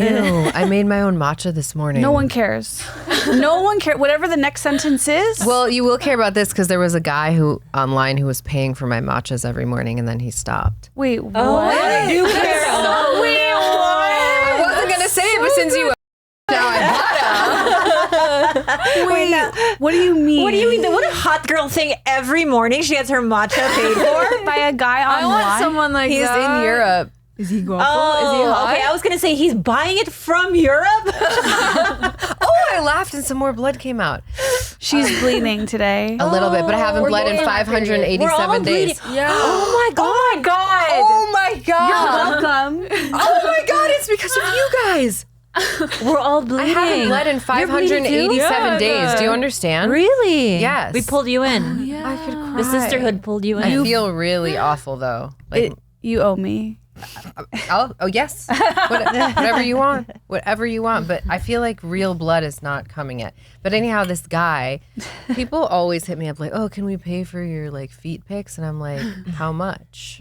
Ew, I made my own matcha this morning. No one cares. No one cares. Whatever the next sentence is. Well, you will care about this because there was a guy online who was paying for my matchas every morning and then he stopped. Wait, what? I do care. Wait, what? I wasn't going to say it, but since you now I bought Wait, what do you mean? What do you mean? What a hot girl thing. Every morning she gets her matcha paid for. By a guy online? I want someone like He's that. in Europe. Is he guapo? Oh, Is he hot? okay. I was going to say he's buying it from Europe. Oh, I laughed and some more blood came out. She's bleeding today. A little bit, but I haven't bled in We're all 587 days. bleeding. Yeah. Oh my god. Oh my God. You're welcome. Oh my God, it's because of you guys. We're all I bleeding. haven't bled in 587 Yeah, days. Do you understand? Really? Yes. We pulled you in. Yeah. I could cry. The sisterhood pulled you in. I feel really awful though. Like, You owe me. oh yes, whatever you want, whatever you want. But I feel like real blood is not coming yet. But anyhow, this guy, people always hit me up like, "Oh, can we pay for your like feet pics?" And I'm like, "How much?"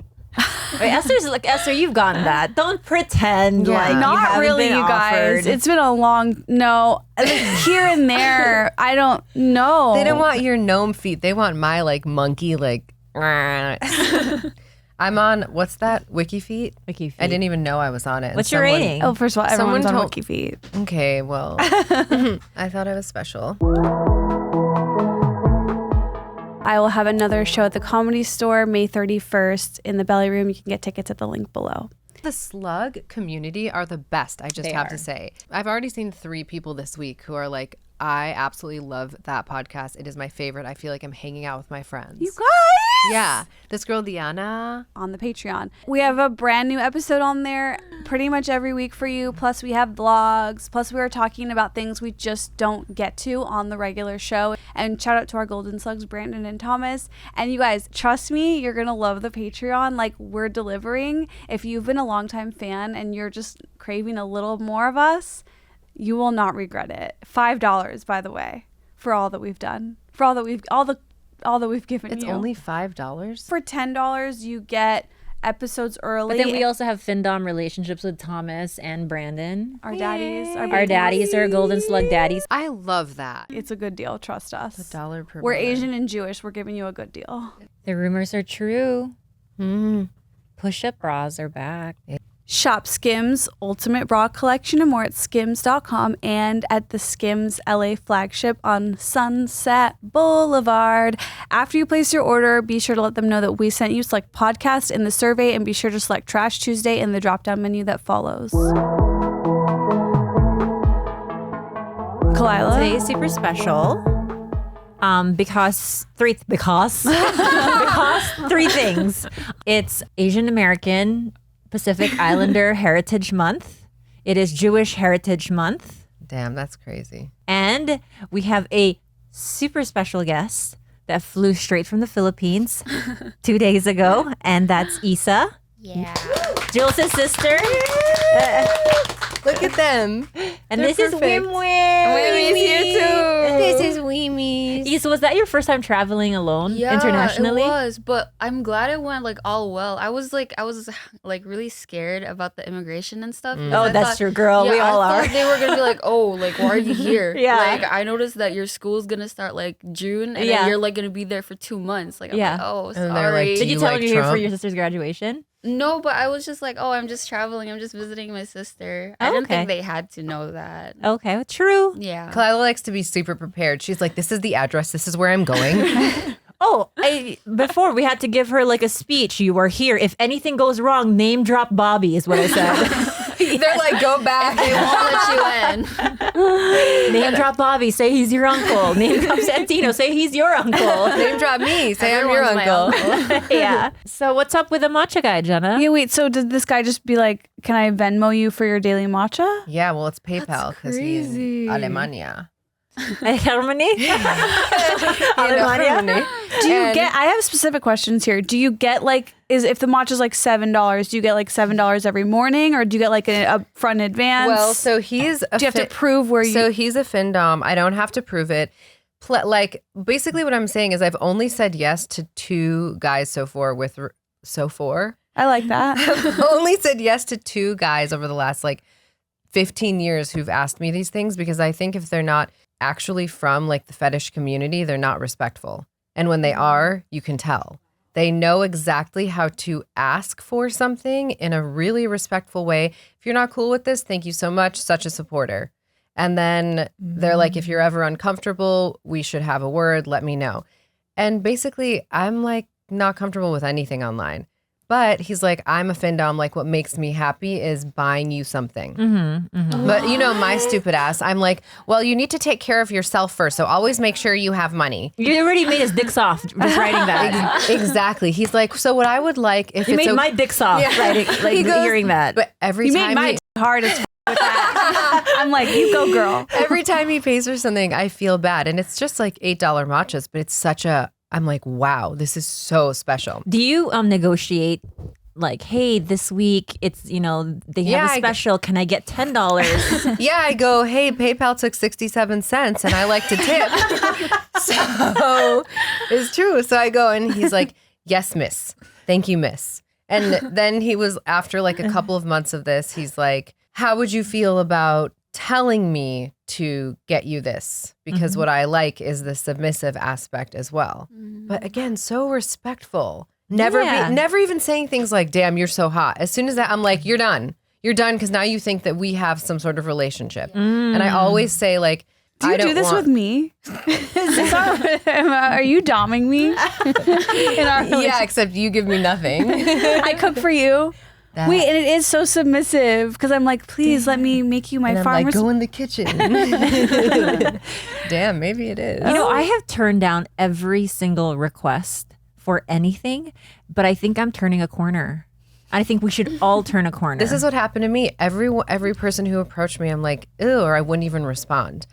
Wait, Esther, you've gotten that. Don't pretend like you Not haven't really, been you guys. offered. It's been a long like, here and there. I don't know. They don't want your gnome feet. They want my like monkey like. I'm on what's that? Wiki Feet? Wiki Feet. I didn't even know I was on it. And What's your rating? Oh, first of all, everyone's on told- Wiki Feet. Okay, well, I thought I was special. I will have another show at the Comedy Store May 31st in the Belly Room. You can get tickets at the link below. The slug community are the best, I just have to say. I've already seen 3 people this week who are like, I absolutely love that podcast. It is my favorite. I feel like I'm hanging out with my friends. You guys! Yeah. This girl, Diana. On the Patreon. We have a brand new episode on there pretty much every week for you. Plus we have vlogs. Plus we are talking about things we just don't get to on the regular show. And shout out to our Golden Slugs, Brandon and Thomas. And you guys, trust me, you're going to love the Patreon. Like, we're delivering. If you've been a longtime fan and you're just craving a little more of us, you will not regret it. $5, by the way, for all that we've done. For all that we've given It's you. only $5? For $10, you get episodes early. But then we also have Findom relationships with Thomas and Brandon. Our daddies. Our daddies are Golden Slug daddies. I love that. It's a good deal. Trust us. $1 per We're brother. Asian and Jewish. We're giving you a good deal. The rumors are true. Mm. Push-up bras are back. Shop Skims Ultimate Bra Collection and more at skims.com and at the Skims LA flagship on Sunset Boulevard. After you place your order, be sure to let them know that we sent you. Select podcast in the survey and be sure to select Trash Tuesday in the drop-down menu that follows. KHALYLA. Today is super special. Because three things. It's Asian American Pacific Islander Heritage Month. It is Jewish Heritage Month. Damn, that's crazy. And we have a super special guest that flew straight from the Philippines 2 days ago, and that's Isa. Yeah. Jules' sister. Look at them. And They're this is perfect. Wim Wim. Wimmy's here too. This is Weemies. Isa, was that your first time traveling alone internationally? It was, but I'm glad it went like all well. I was really scared about the immigration and stuff. because Oh, I that's thought- true, girl. Yeah, We all I are. thought they were gonna be like, oh, like why are you here? Yeah. Like I noticed that your school's gonna start like June, and Yeah. then you're like gonna be there for 2 months. Like I'm Yeah. like, oh, And they're sorry. like, Did Do you you tell like her you're here for Trump? your sister's graduation? No, but I was just like, oh, I'm just traveling. I'm just visiting my sister. I Oh, didn't okay. think they had to know that. Okay, true. Yeah. KHALYLA likes to be super prepared. She's like, this is the address. This is where I'm going. Oh, before we had to give her like a speech. You were here. If anything goes wrong, name drop Bobby is what I said. They're like, go back. They won't let you in. Name drop Bobby. Say he's your uncle. Name drop Santino. Say he's your uncle. Name drop me. Say I'm your Everyone's my uncle. Yeah. So what's up with the matcha guy, Jenna? Yeah, wait, so did this guy just be like, can I Venmo you for your daily matcha? Yeah, well, it's PayPal because he's crazy. Alemania. Germany? Alemania? Do you get, I have specific questions here. Do you get like, if the matcha's like $7, do you get like $7 every morning or do you get like an upfront advance? Well, so he's a do you have to prove where you... So he's a Findom. I don't have to prove it. Like, basically what I'm saying is I've only said yes to 2 guys so far I like that. I've only said yes to 2 guys over the last like 15 years who've asked me these things, because I think if they're not actually from like the fetish community, they're not respectful. And when they are, you can tell. They know exactly how to ask for something in a really respectful way. If you're not cool with this, thank you so much, such a supporter. And then they're like, if you're ever uncomfortable, we should have a word, let me know. And basically, I'm like not comfortable with anything online. But he's like, I'm a findom. Like, what makes me happy is buying you something. But you know, my stupid ass, I'm like, well, you need to take care of yourself first. So always make sure you have money. You already made his dick soft just writing that. Exactly. He's like, so what I would like if You it's made my dick soft writing, like He goes, hearing that. But every You time made my hard as with that. I'm like, you go, girl. every time he pays for something, I feel bad. And it's just like $8 matchas, but it's such a, I'm like, wow, this is so special. Do you negotiate like, hey, this week it's, they have a special. Can I get $10? Yeah, I go, hey, PayPal took 67 cents and I like to tip. So it's true. So I go and he's like, yes, miss. Thank you, miss. And then he was, after like a couple of months of this, he's like, how would you feel about telling me to get you this? Because what I like is the submissive aspect as well. But again, so respectful. Never even saying things like, damn, you're so hot. As soon as that, I'm like, you're done. You're done, because now you think that we have some sort of relationship. And I always say, like, Do you do this with me? Are you doming me? Yeah, except you give me nothing. I cook for you. Wait, and it is so submissive because I'm like, please let me make you my And I'm farmer's. like, go in the kitchen. Damn, maybe it is. I have turned down every single request for anything, but I think I'm turning a corner. I think we should all turn a corner. This is what happened to me. Every person who approached me, I'm like, ew, or I wouldn't even respond.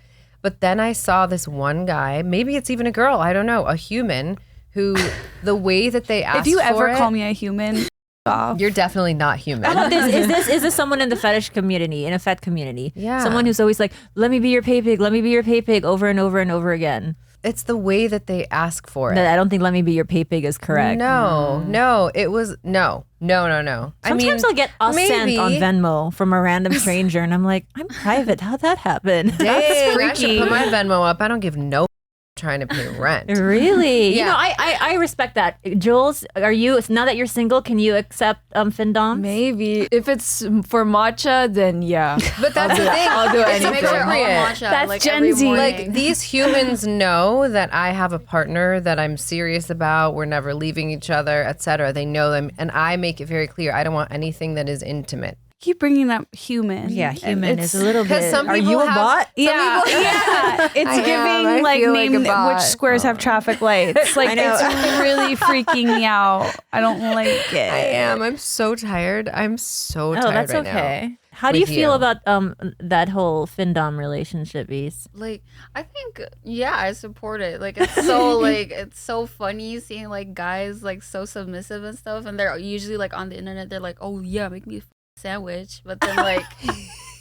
But then I saw this one guy, maybe it's even a girl, I don't know, a human who, the way that they asked if you ever for it, call me a human, off. you're definitely not human. How about this? Is this someone in the fetish community, in a fet community? Yeah. Someone who's always like, let me be your pay pig, let me be your pay pig, over and over and over again. It's the way that they ask for it. I don't think let me be your pay pig is correct. No, it was no. Sometimes I'll get a cent on Venmo from a random stranger, and I'm like, I'm private. How'd that happen? Dang, I freaky. should put my Venmo up. I don't give no trying to pay rent. Really? Yeah. I respect that. Jules, now that you're single, can you accept Findoms? Maybe. If it's for matcha, then yeah. But that's the thing. I'll do It's anything. Make sure all appropriate. matcha, That's like, Gen every Z. morning. Like, these humans know that I have a partner that I'm serious about. We're never leaving each other, etc. They know them, and I make it very clear. I don't want anything that is intimate. Keep bringing up human. Yeah, And human it's- is a little Because bit. some Are people you a have- bot? Yeah, yeah. It's I am. giving I like feel like name a bot. which squares have traffic lights. Like I know. it's really freaking me out. I don't like it. I am. I'm so tired. I'm so tired. Oh, that's right okay. now. How do you With feel you. about that whole Findom relationship, Beast? Like, I think, yeah, I support it. Like, it's so it's so funny seeing like guys like so submissive and stuff, and they're usually like on the internet. They're like, oh yeah, make me a sandwich, but then like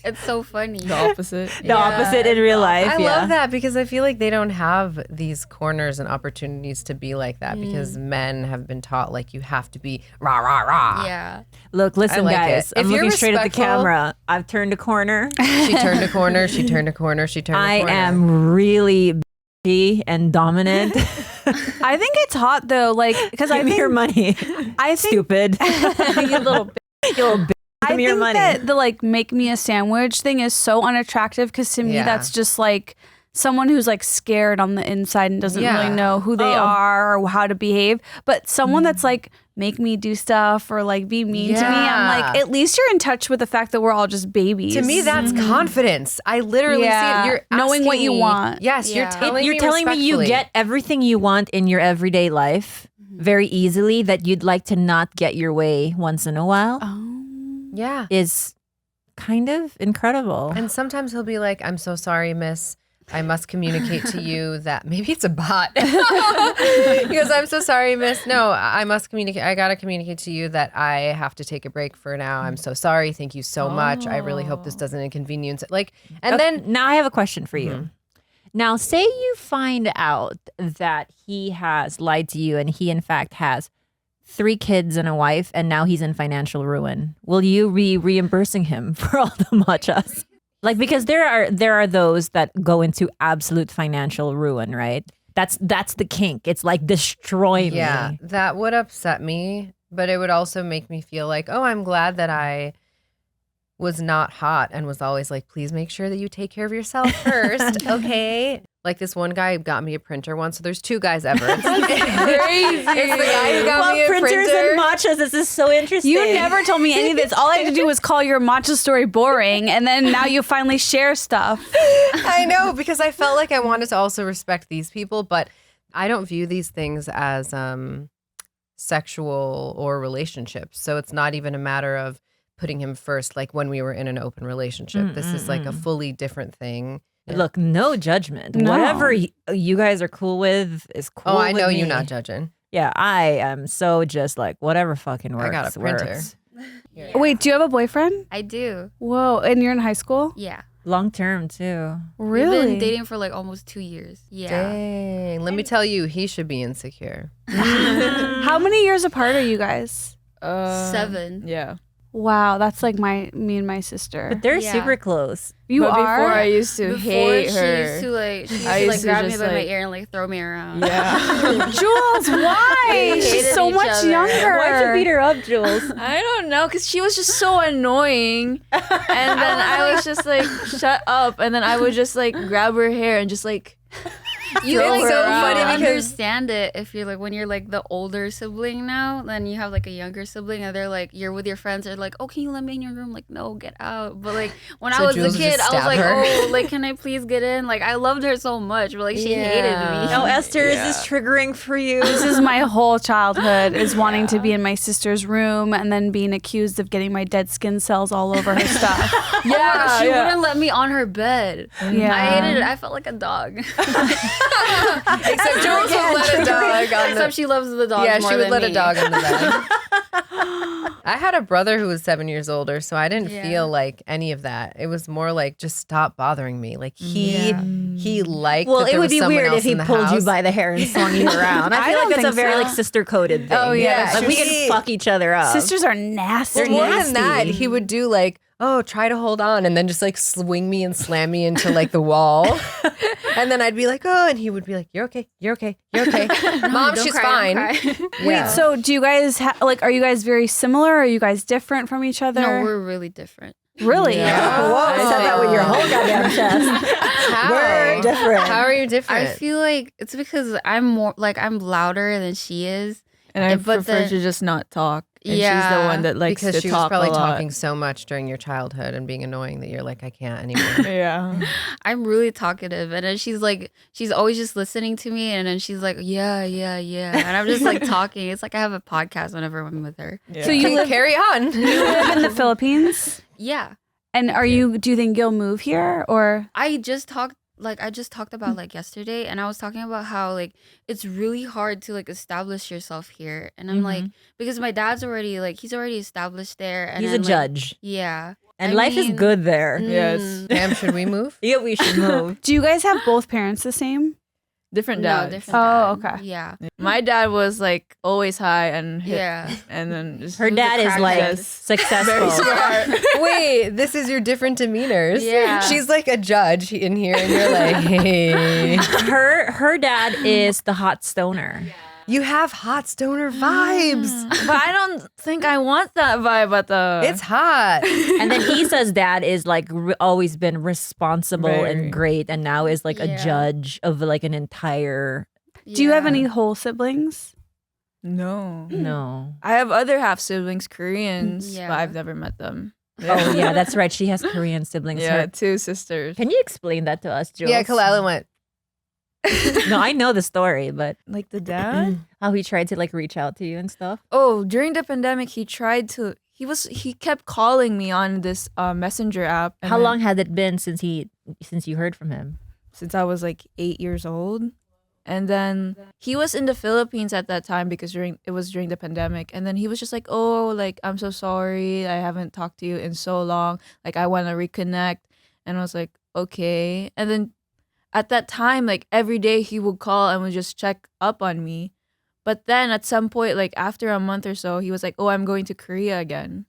it's so funny. The opposite. The opposite in real life. I yeah. love that because I feel like they don't have these corners and opportunities to be like that because men have been taught like you have to be rah rah rah. Yeah. Look, listen, I like guys. it. I'm If you're looking straight at the respectful- camera. I've turned a corner. She turned a corner. She turned a corner. She turned a I corner. am really b- and dominant. I think it's hot though, like because I Give me think your money. I think Stupid. you little You little b- I Give me your think money. that the like make me a sandwich thing is so unattractive because to me Yeah. that's just like someone who's like scared on the inside and doesn't Yeah. really know who they are or how to behave. But someone that's like make me do stuff or like be mean to me, I'm like, Yeah. at least you're in touch with the fact that we're all just babies. To me, that's confidence. I literally Yeah. see it. You're Knowing what asking you me- want. Yes, you're Yeah. telling You're me telling me you respectfully. get everything you want in your everyday life very easily, that you'd like to not get your way once in a while Yeah. is kind of incredible. And sometimes he'll be like, I'm so sorry, miss. I must communicate to you that maybe it's a bot. He goes, I'm so sorry, miss. No, I must communicate. I got to communicate to you that I have to take a break for now. I'm so sorry. Thank you so much. I really hope this doesn't inconvenience it. Like, and Okay, then now I have a question for you. Now, say you find out that he has lied to you and he in fact has 3 kids and a wife, and now he's in financial ruin. Will you be reimbursing him for all the matchas? Like, because there are those that go into absolute financial ruin, right? That's the kink. It's like destroy me. Yeah, that would upset me, but it would also make me feel like, oh, I'm glad that I was not hot and was always like, please make sure that you take care of yourself first, okay? Like this one guy got me a printer once. So there's 2 guys ever. It's crazy. It's the guy who got me a printers printer. and matchas. This is so interesting. You never told me any of this. All I had to do was call your matcha story boring, and then now you finally share stuff. I know, because I felt like I wanted to also respect these people, but I don't view these things as sexual or relationships. So it's not even a matter of putting him first, like when we were in an open relationship. This is like a fully different thing. Look, no judgment. No. Whatever you guys are cool with is cool. Oh, I know with you're me. not judging. Yeah, I am so just like whatever fucking works. I got a printer. Works. Wait, do you have a boyfriend? I do. Whoa, and you're in high school? Yeah. Long term too. Really? We've been dating for like almost 2 years. Yeah. Dang. Let me tell you, he should be insecure. How many years apart are you guys? 7. Yeah. Wow, that's like me and my sister. But they're Yeah. super close. You But are? before I used to Before hate she her. used to like, she used I to like used to grab me just, by my like- ear and like throw me around. Yeah. Jules, why? We She's hated so each much other. younger. Why'd you beat her up, Jules? I don't know, because she was just so annoying. And then I was just like, shut up. And then I would just like grab her hair and just like, You throw like her so around. funny because- understand it if you're like when you're like the older sibling now, then you have like a younger sibling and they're like you're with your friends, they're like, oh, can you let me in your room? Like, no, get out. But like when So I was Jules a would kid, just I was stab like, her? oh, like can I please get in? Like I loved her so much, but like she hated me. No, Esther, is this triggering for you? This is my whole childhood, is wanting to be in my sister's room and then being accused of getting my dead skin cells all over her stuff. Yeah, she wouldn't let me on her bed. Yeah. I hated it. I felt like a dog. Except Jules would let a dog on Except she loves the dog. Yeah, more she would than let me. a dog on the bed. I had a brother who was 7 years older, so I didn't Yeah. feel like any of that. It was more like, just stop bothering me. Like he liked. Well, that it there would was be someone weird else if he in the pulled you house. by the hair and swung you around. I I feel don't like it's a think very so. like sister coded thing. Oh, yeah. like we She- can fuck each other up. Sisters are nasty. They're More nasty. than that, he would do like, oh, try to hold on, and then just like swing me and slam me into like the wall. And then I'd be like, oh, and he would be like, you're okay, you're okay, you're okay. Mom, Don't she's cry, fine. don't cry. Yeah. Wait, so do you guys like? Are you guys very similar? Or are you guys different from each other? No, we're really different. really. Yeah. Whoa, I said that with your whole goddamn chest. How? We're different. How are you different? I feel like it's because I'm more like I'm louder than she is. And I But prefer then- to just not talk. And she's the Yeah, one that likes because to she talk was probably a lot. talking so much during your childhood and being annoying that you're like, I can't anymore. Yeah. I'm really talkative, and then she's like, she's always just listening to me, and then she's like, yeah, and I'm just like talking. It's like I have a podcast whenever I'm with her. So you Okay, live, carry on. you live in the Philippines, Yeah, and are you? Do you think you'll move here or? I just talked about like yesterday, and I was talking about how like it's really hard to like establish yourself here, and I'm like, because my dad's already like he's already established there, and He's a then, like, judge. yeah, And I life is mean, good there. Yes. Damn, should we move? Yeah, we should move. Do you guys have both parents the same? Different No, dads. different. Oh, dad. okay. Yeah, My dad was like always high and hip. yeah. And then just Her He was a dad is like crackhead. successful. Wait, this is your different demeanors. Yeah. She's like a judge in here, and you're like, hey. Her dad is the hot stoner. You have hot stoner vibes. But I don't think I want that vibe at the. It's hot. And then Issa's dad is like always been responsible Very. and great, and now is like a Yeah. judge of like an entire. Do you have Yeah. any whole siblings? No. No. I have other half siblings, Koreans, Yeah. but I've never met them. Oh yeah, that's right. She has Korean siblings. Yeah, Her- 2 sisters. Can you explain that to us, Jules? Yeah, KHALYLA went. No, I know the story, but Like the dad? how he tried to like reach out to you and stuff. Oh, during the pandemic, he kept calling me on this messenger app. and How then- long had it been since you heard from him? Since I was like 8 years old. And then he was in the Philippines at that time because it was during the pandemic. And then he was just like, oh, like, I'm so sorry. I haven't talked to you in so long. Like, I want to reconnect. And I was like, okay. And then at that time, like, every day he would call and would just check up on me. But then at some point, like after a month or so, he was like, "Oh, I'm going to Korea again."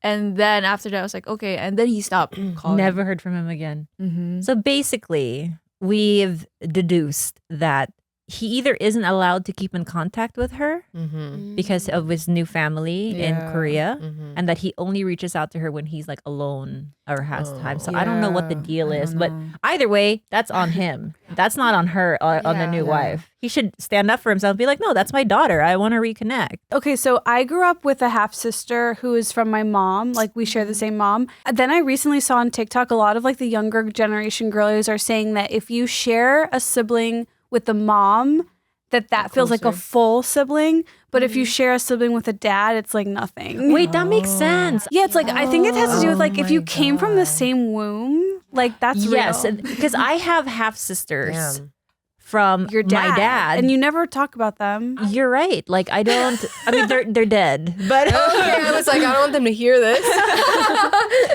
And then after that, I was like, "Okay." And then he stopped calling. Never heard from him again. Mm-hmm. So basically, we've deduced that he either isn't allowed to keep in contact with her Mm-hmm. because of his new family in Yeah. Korea, Mm-hmm. and that he only reaches out to her when he's like alone or has Oh. time. So I don't know what the deal I is, don't but know. either way, that's on him. That's not on her or on the Yeah. new Yeah. wife. He should stand up for himself and be like, no, that's my daughter. I want to reconnect. Okay, so I grew up with a half sister who is from my mom. Like we share the same mom. Then I recently saw on TikTok a lot of like the younger generation girlies are saying that if you share a sibling with the mom, that feels like a Closer. full sibling. But if you share a sibling with a dad, it's like nothing. Wait, that makes sense. Yeah, it's like I think it has to do with like if my you came from the God. same womb, like that's Yes, real. because I have half sisters Damn. from Your dad, my dad. and you never talk about them. You're right. Like I don't. I mean, they're dead, but Okay, I was like, I don't want them to hear this.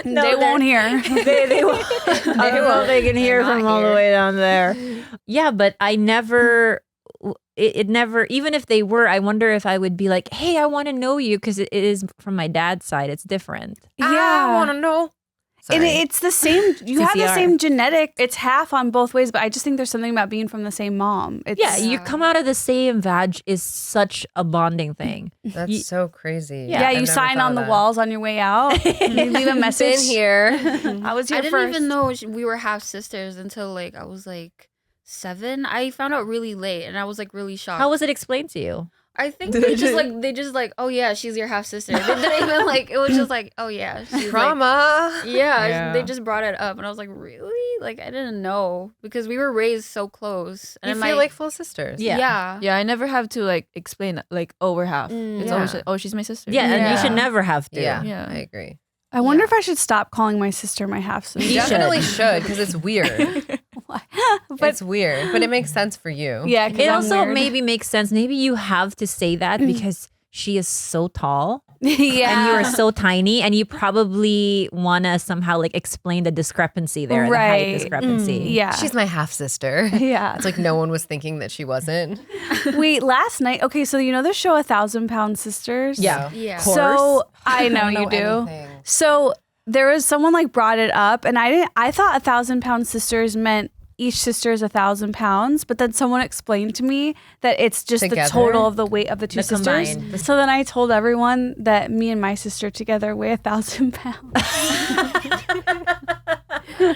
No, they won't hear. they won't. I don't know if they can hear They're from not all the here. way down there. Yeah, but I never. It never. Even if they were, I wonder if I would be like, "Hey, I want to know you," because it is from my dad's side. It's different. I want to know. And Sorry. it's the same. You have the CCR. same genetic. It's half on both ways, but I just think there's something about being from the same mom. It's, Yeah, you come out of the same vag is such a bonding thing. That's you- so crazy. yeah. I've You never sign thought on of the that. walls on your way out. You leave a message. Been here. I was here I didn't first. even know we were half sisters until like I was like 7. I found out really late, and I was like really shocked. How was it explained to you? I think they just like, oh yeah, she's your half sister. They didn't even like. It was just like, oh yeah, she's like, Trauma. yeah, they just brought it up, and I was like, really? Like I didn't know because we were raised so close. And You then feel my- like full sisters. Yeah. yeah. Yeah, I never have to like explain like, "Oh, we're half." It's Yeah. always like, "Oh, she's my sister." Yeah, and you Yeah. should never have to. Yeah, Yeah. I agree. I wonder Yeah. if I should stop calling my sister my half sister. You should. definitely should because it's weird. but It's weird, but it makes sense for you. yeah, 'cause It I'm also weird. maybe makes sense. Maybe you have to say that because she is so tall yeah, and you are so tiny, and you probably want to somehow like explain the discrepancy there, the height Right. discrepancy. yeah, She's my half sister. yeah. It's like no one was thinking that she wasn't. Wait, last night. Okay, so you know the show 1,000-Pound Sisters? Yeah. Yeah. Course. So I know I don't you do. anything. So there was someone like brought it up, and I thought 1,000-pound sisters meant each sister is 1,000 pounds, but then someone explained to me that it's just Together? the total of the weight of the two The sisters. combined. So then I told everyone that me and my sister together weigh 1,000 pounds.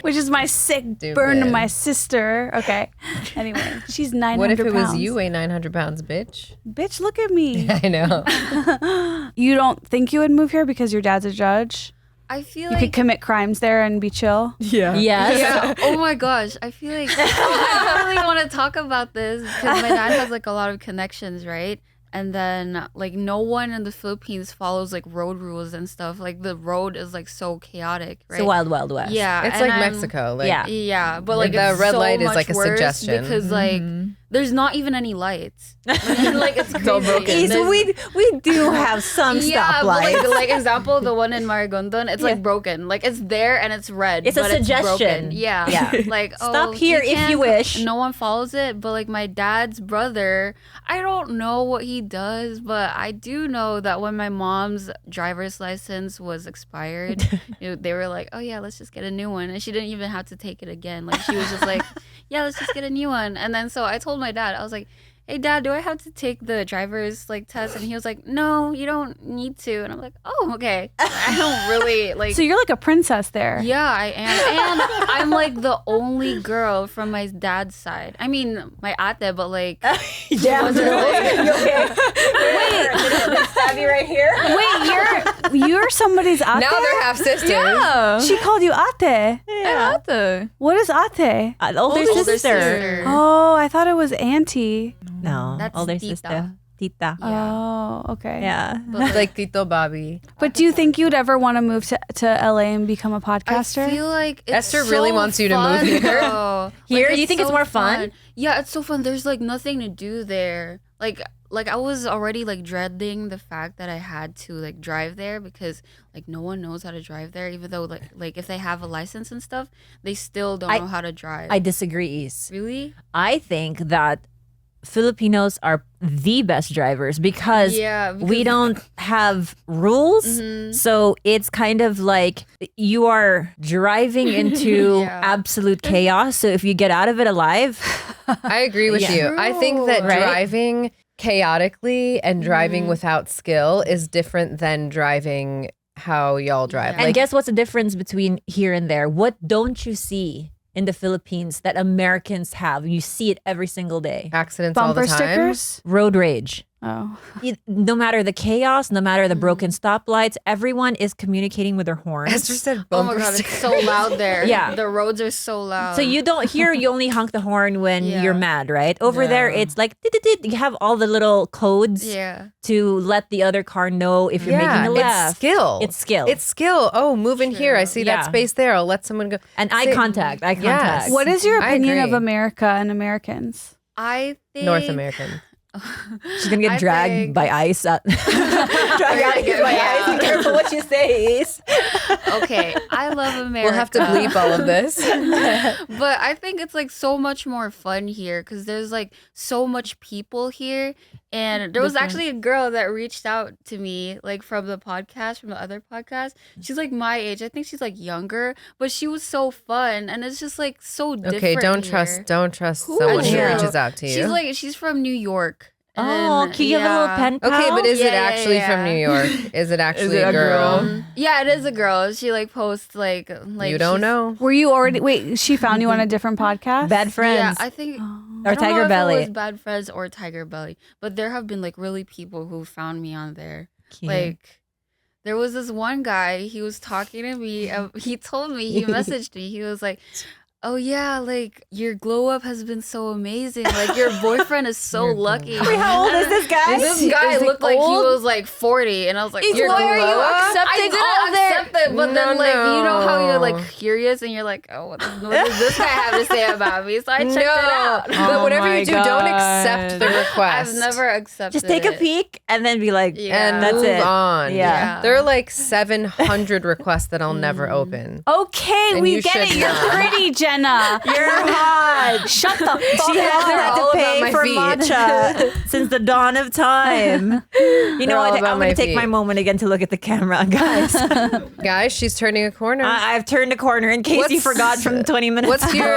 Which is my sick burn to Stupid. my sister. Okay. Anyway, she's 900 What if it was pounds. you weigh 900 pounds, bitch? Bitch, look at me. I know. You don't think you would move here because your dad's a judge? I feel You like could commit crimes there and be chill? Yeah. Yes. yeah. Oh my gosh. I feel like I really want to talk about this because my dad has like a lot of connections, right? And then like no one in the Philippines follows like road rules and stuff. Like the road is like so chaotic, right? It's a wild, wild west. Yeah. It's and like I'm- Mexico. Like, Yeah. Yeah, but Like, like the it's red so light is, much like, a worse suggestion. because like there's not even any lights. Like it's crazy. all broken. So There's- we do have some yeah, but stoplights. like example, the one in Marigondon, it's like broken. Like it's there and it's red. It's a but suggestion. broken. Yeah. Yeah. Like Stop oh, here if can't- you wish. No one follows it, but like my dad's brother, I don't know what he does, but I do know that when my mom's driver's license was expired, they were like, "Oh yeah, let's just get a new one," and she didn't even have to take it again. Like she was just like, "Yeah, let's just get a new one." And then so I told my dad, I was like, "Hey dad, do I have to take the driver's like test?" And he was like, "No, you don't need to." And I'm like, "Oh, okay." I don't really like So you're like a princess there. yeah, I am. And I'm like the only girl from my dad's side. I mean, my ate, but like Yeah. wasn't like- You okay? Wait, did they stab you right here? Wait, you're somebody's ate? now they're half sisters. Yeah. She called you ate. Yeah. What is ate? Older older sister. sister. Oh, I thought it was auntie. No, That's older tita. sister. Tita. Oh, okay. Yeah. But Like Tito Bobby. But do you think you'd ever want to move to LA and become a podcaster? I feel like it's Esther so really wants you to move fun, here. though. Here? Like, You think it's more fun? Yeah, it's so fun. There's like nothing to do there. Like I was already like dreading the fact that I had to like drive there because like no one knows how to drive there. Even though like if they have a license and stuff, they still don't know how to drive. I disagree, Is. Really? I think that Filipinos are the best drivers because Yeah, we don't have rules. So it's kind of like you are driving into Yeah. absolute chaos. So if you get out of it alive, I agree with you. I think that Right? driving chaotically and driving without skill is different than driving how y'all drive. and guess what's the difference between here and there? What don't you see in the Philippines that Americans have? You see it every single day. Accidents all Bumper the time. stickers. Road rage. Oh, No matter the chaos, no matter the broken stoplights, everyone is communicating with their horns. Esther said Oh bumper my god, sticker. it's so loud there. Yeah. The roads are so loud. So you don't hear, you only honk the horn when Yeah. you're mad, right? Over there, Yeah. it's like, "Dit-dit-dit." You have all the little codes Yeah. to let the other car know if you're making a left. It's skill. It's skill. It's skill. Oh, move in here. I see Yeah. that space there. I'll let someone go. And eye Say- contact. Eye Yes. contact. what is your I opinion of agree. America and Americans? I think North American. She's gonna get I dragged think- by ice. Dragged out Yeah. by ice. Be careful what you say, Ace. Okay, I love America. We'll have to bleep all of this. But I think it's like so much more fun here because there's like so much people here. And there was actually a girl that reached out to me like from the other podcast. She's like my age. I think she's like younger, but she was so fun. And it's just like so different. Okay, don't here. trust someone who is she? reaches out to you. She's from New York. And Oh, then, can you have a little pen pal? Okay, but is it Yeah, yeah, actually yeah. from New York? Is it actually it a a girl? girl? Yeah, it is a girl. She like posts like You don't she's- know. Were you already? Wait, she found you on a different podcast. Bad friends. Yeah, I think or I don't know Tiger if Belly. It was Bad Friends or Tiger Belly, but there have been like really people who found me on there. Cute. Like, there was this one guy. He was talking to me. He told me. He messaged me. He was like, "Oh yeah, like your glow up has been so amazing. Like your boyfriend is so lucky." Wait, how old is this guy? This guy Is he looked like he old? was like 40, and I was like, Why "Your are you glow up?" accepting I didn't all their- accept it, but then No, like you know how you're no. like curious, and you're like, "Oh, what does this guy have to say about me?" So I checked it out. But Oh whatever my you do, don't God. accept the request. I've never accepted. Just take a it. peek and then be like, Yeah. and that's move it. on. Yeah. There are like 700 requests that I'll never open. Okay, And we you get it. should You're not. pretty, Jenna. You're hot. Shut the fuck She hasn't up. had all to about pay my for feet. matcha since the dawn of time. You know They're all what? about I'm my going to take feet. my moment again to look at the camera, guys. Guys, she's turning a corner. I've turned a corner in case you What's- forgot from 20 minutes What's ago. your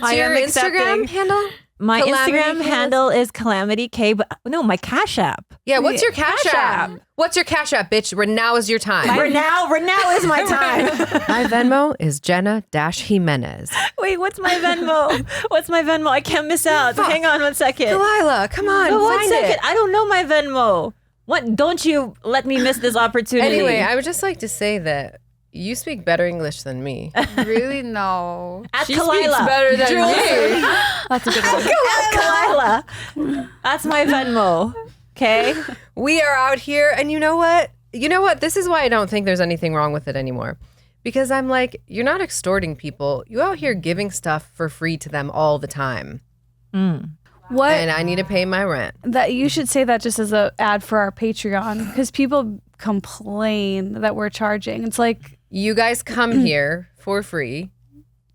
I am Instagram accepting. handle? My Calamity Instagram K? handle is Calamity K, but no, my Cash App. Yeah, what's your Cash App. App? What's your Cash App, bitch? Now is your time. Now is my time. My Venmo is Jenna-Jimenez. Wait, what's my Venmo? What's my Venmo? I can't miss out. Hang on 1 second. KHALYLA, come on, No, 1 find second. it. I don't know my Venmo. What? Don't you let me miss this opportunity. Anyway, I would just like to say that you speak better English than me. Really? No. at She KHALYLA. speaks better than me. That's a good one. At KHALYLA. That's my Venmo. Okay. We are out here, and you know what? You know what? This is why I don't think there's anything wrong with it anymore. Because I'm like, you're not extorting people. You out here giving stuff for free to them all the time. What? And I need to pay my rent. That you should say that just as a ad for our Patreon because people complain that we're charging. It's like You guys come here for free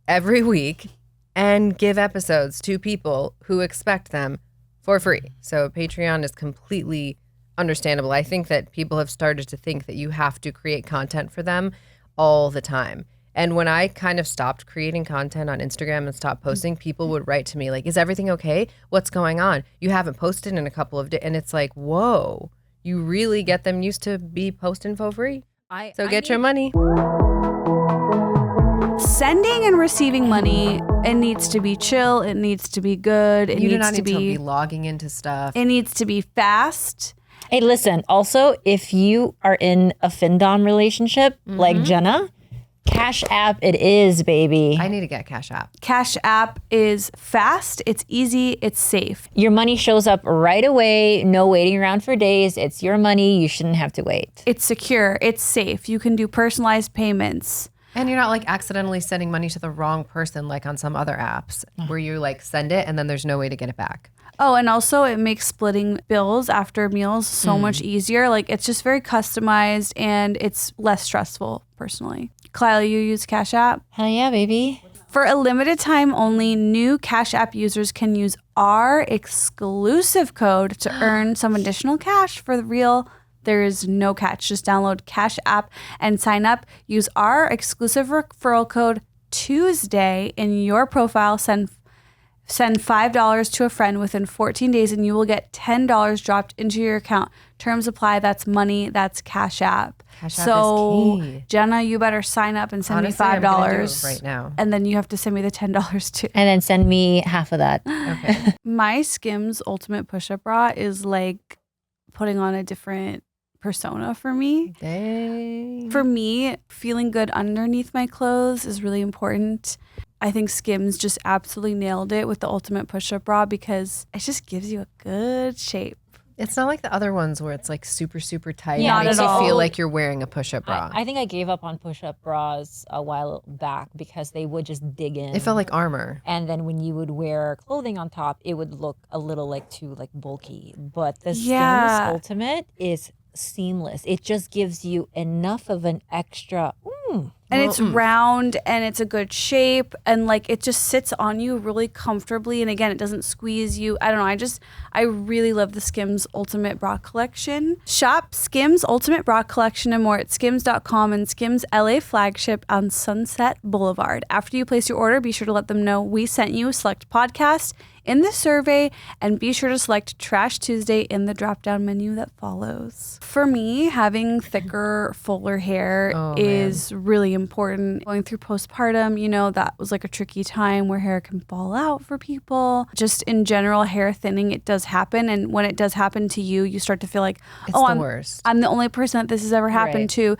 every week and give episodes to people who expect them for free. So Patreon is completely understandable. I think that people have started to think that you have to create content for them all the time. And when I kind of stopped creating content on Instagram and stopped posting, people would write to me like, is everything okay? What's going on? You haven't posted in a couple of days. And it's like, whoa, you really get them used to be posting for free. So get your money. sending and receiving money. It needs to be chill. It needs to be good. It You do needs not to need to be. be logging into stuff. It needs to be fast. Hey, listen, also, if you are in a FinDom relationship like Jenna, Cash App it is, baby. I need to get Cash App. Cash App is fast. It's easy. It's safe. Your money shows up right away. No waiting around for days. It's your money. You shouldn't have to wait. It's secure. It's safe. You can do personalized payments. And you're not like accidentally sending money to the wrong person like on some other apps where you like send it and then there's no way to get it back. Oh, and also it makes splitting bills after meals so much easier. Like it's just very customized and it's less stressful personally. KHALYLA, you use Cash App? Hell yeah, baby. For a limited time only, new Cash App users can use our exclusive code to earn some additional cash. For the real, there is no catch. Just download Cash App and sign up. Use our exclusive referral code Tuesday in your profile. Send $5 to a friend within 14 days and you will get $10 dropped into your account. Terms apply. That's money. That's Cash App. Cash App So, is key. Jenna, you better sign up and send Honestly, me I'm gonna do $5 it right now. and then you have to send me the $10 too. And then send me half of that. Okay. My Skims Ultimate Push-Up Bra is like putting on a different persona for me. Dang. For me, feeling good underneath my clothes is really important. I think Skims just absolutely nailed it with the Ultimate Push-Up Bra because it just gives you a good shape. It's not like the other ones where it's like super, super tight. Yeah, It makes not you at all. feel like you're wearing a push-up bra. I think I gave up on push-up bras a while back because they would just dig in. It felt like armor. And then when you would wear clothing on top, it would look a little like too like bulky. But the Yeah. Skims Ultimate is seamless. It just gives you enough of an extra. And it's round and it's a good shape and like it just sits on you really comfortably. And again, it doesn't squeeze you. I don't know. I really love the Skims Ultimate Bra Collection. Shop Skims Ultimate Bra Collection and more at skims.com and Skims LA flagship on Sunset Boulevard. After you place your order, be sure to let them know we sent you. Select podcast in the survey and be sure to select Trash Tuesday in the drop-down menu that follows. For me, having thicker, fuller hair is really important. Going through postpartum, you know, that was like a tricky time where hair can fall out for people. Just in general, hair thinning, it does happen. And when it does happen to you, you start to feel like, It's the I'm worst. I'm the only person that this has ever happened Right. to.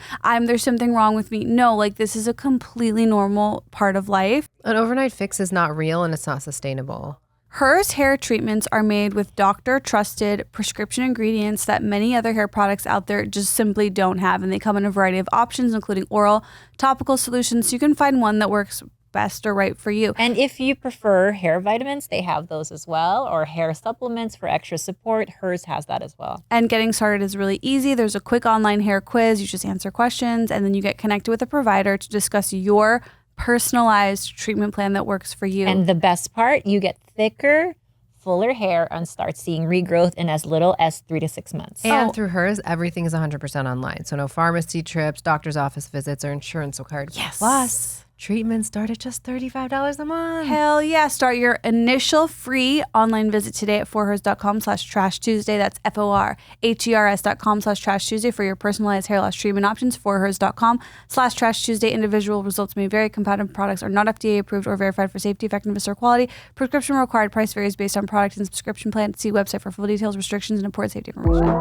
There's something wrong with me. No, like this is a completely normal part of life. An overnight fix is not real and it's not sustainable. Hers hair treatments are made with doctor-trusted prescription ingredients that many other hair products out there just simply don't have. And they come in a variety of options, including oral, topical solutions. So you can find one that works best or right for you. And if you prefer hair vitamins, they have those as well, or hair supplements for extra support. Hers has that as well. And getting started is really easy. There's a quick online hair quiz. You just answer questions, and then you get connected with a provider to discuss your personalized treatment plan that works for you. And the best part, you get thicker, fuller hair and start seeing regrowth in as little as 3 to 6 months. And through hers, everything is 100% online. So no pharmacy trips, doctor's office visits, or insurance required. Yes. Plus, treatments start at just $35 a month. Hell yeah. Start your initial free online visit today at forhers.com/trash Tuesday. That's FORHERS.com/trash Tuesday for your personalized hair loss treatment options. Forhers.com/trash Tuesday. Individual results may vary. Compatible products are not FDA approved or verified for safety, effectiveness, or quality. Prescription required price varies based on product and subscription plan. See website for full details, restrictions, and important safety information.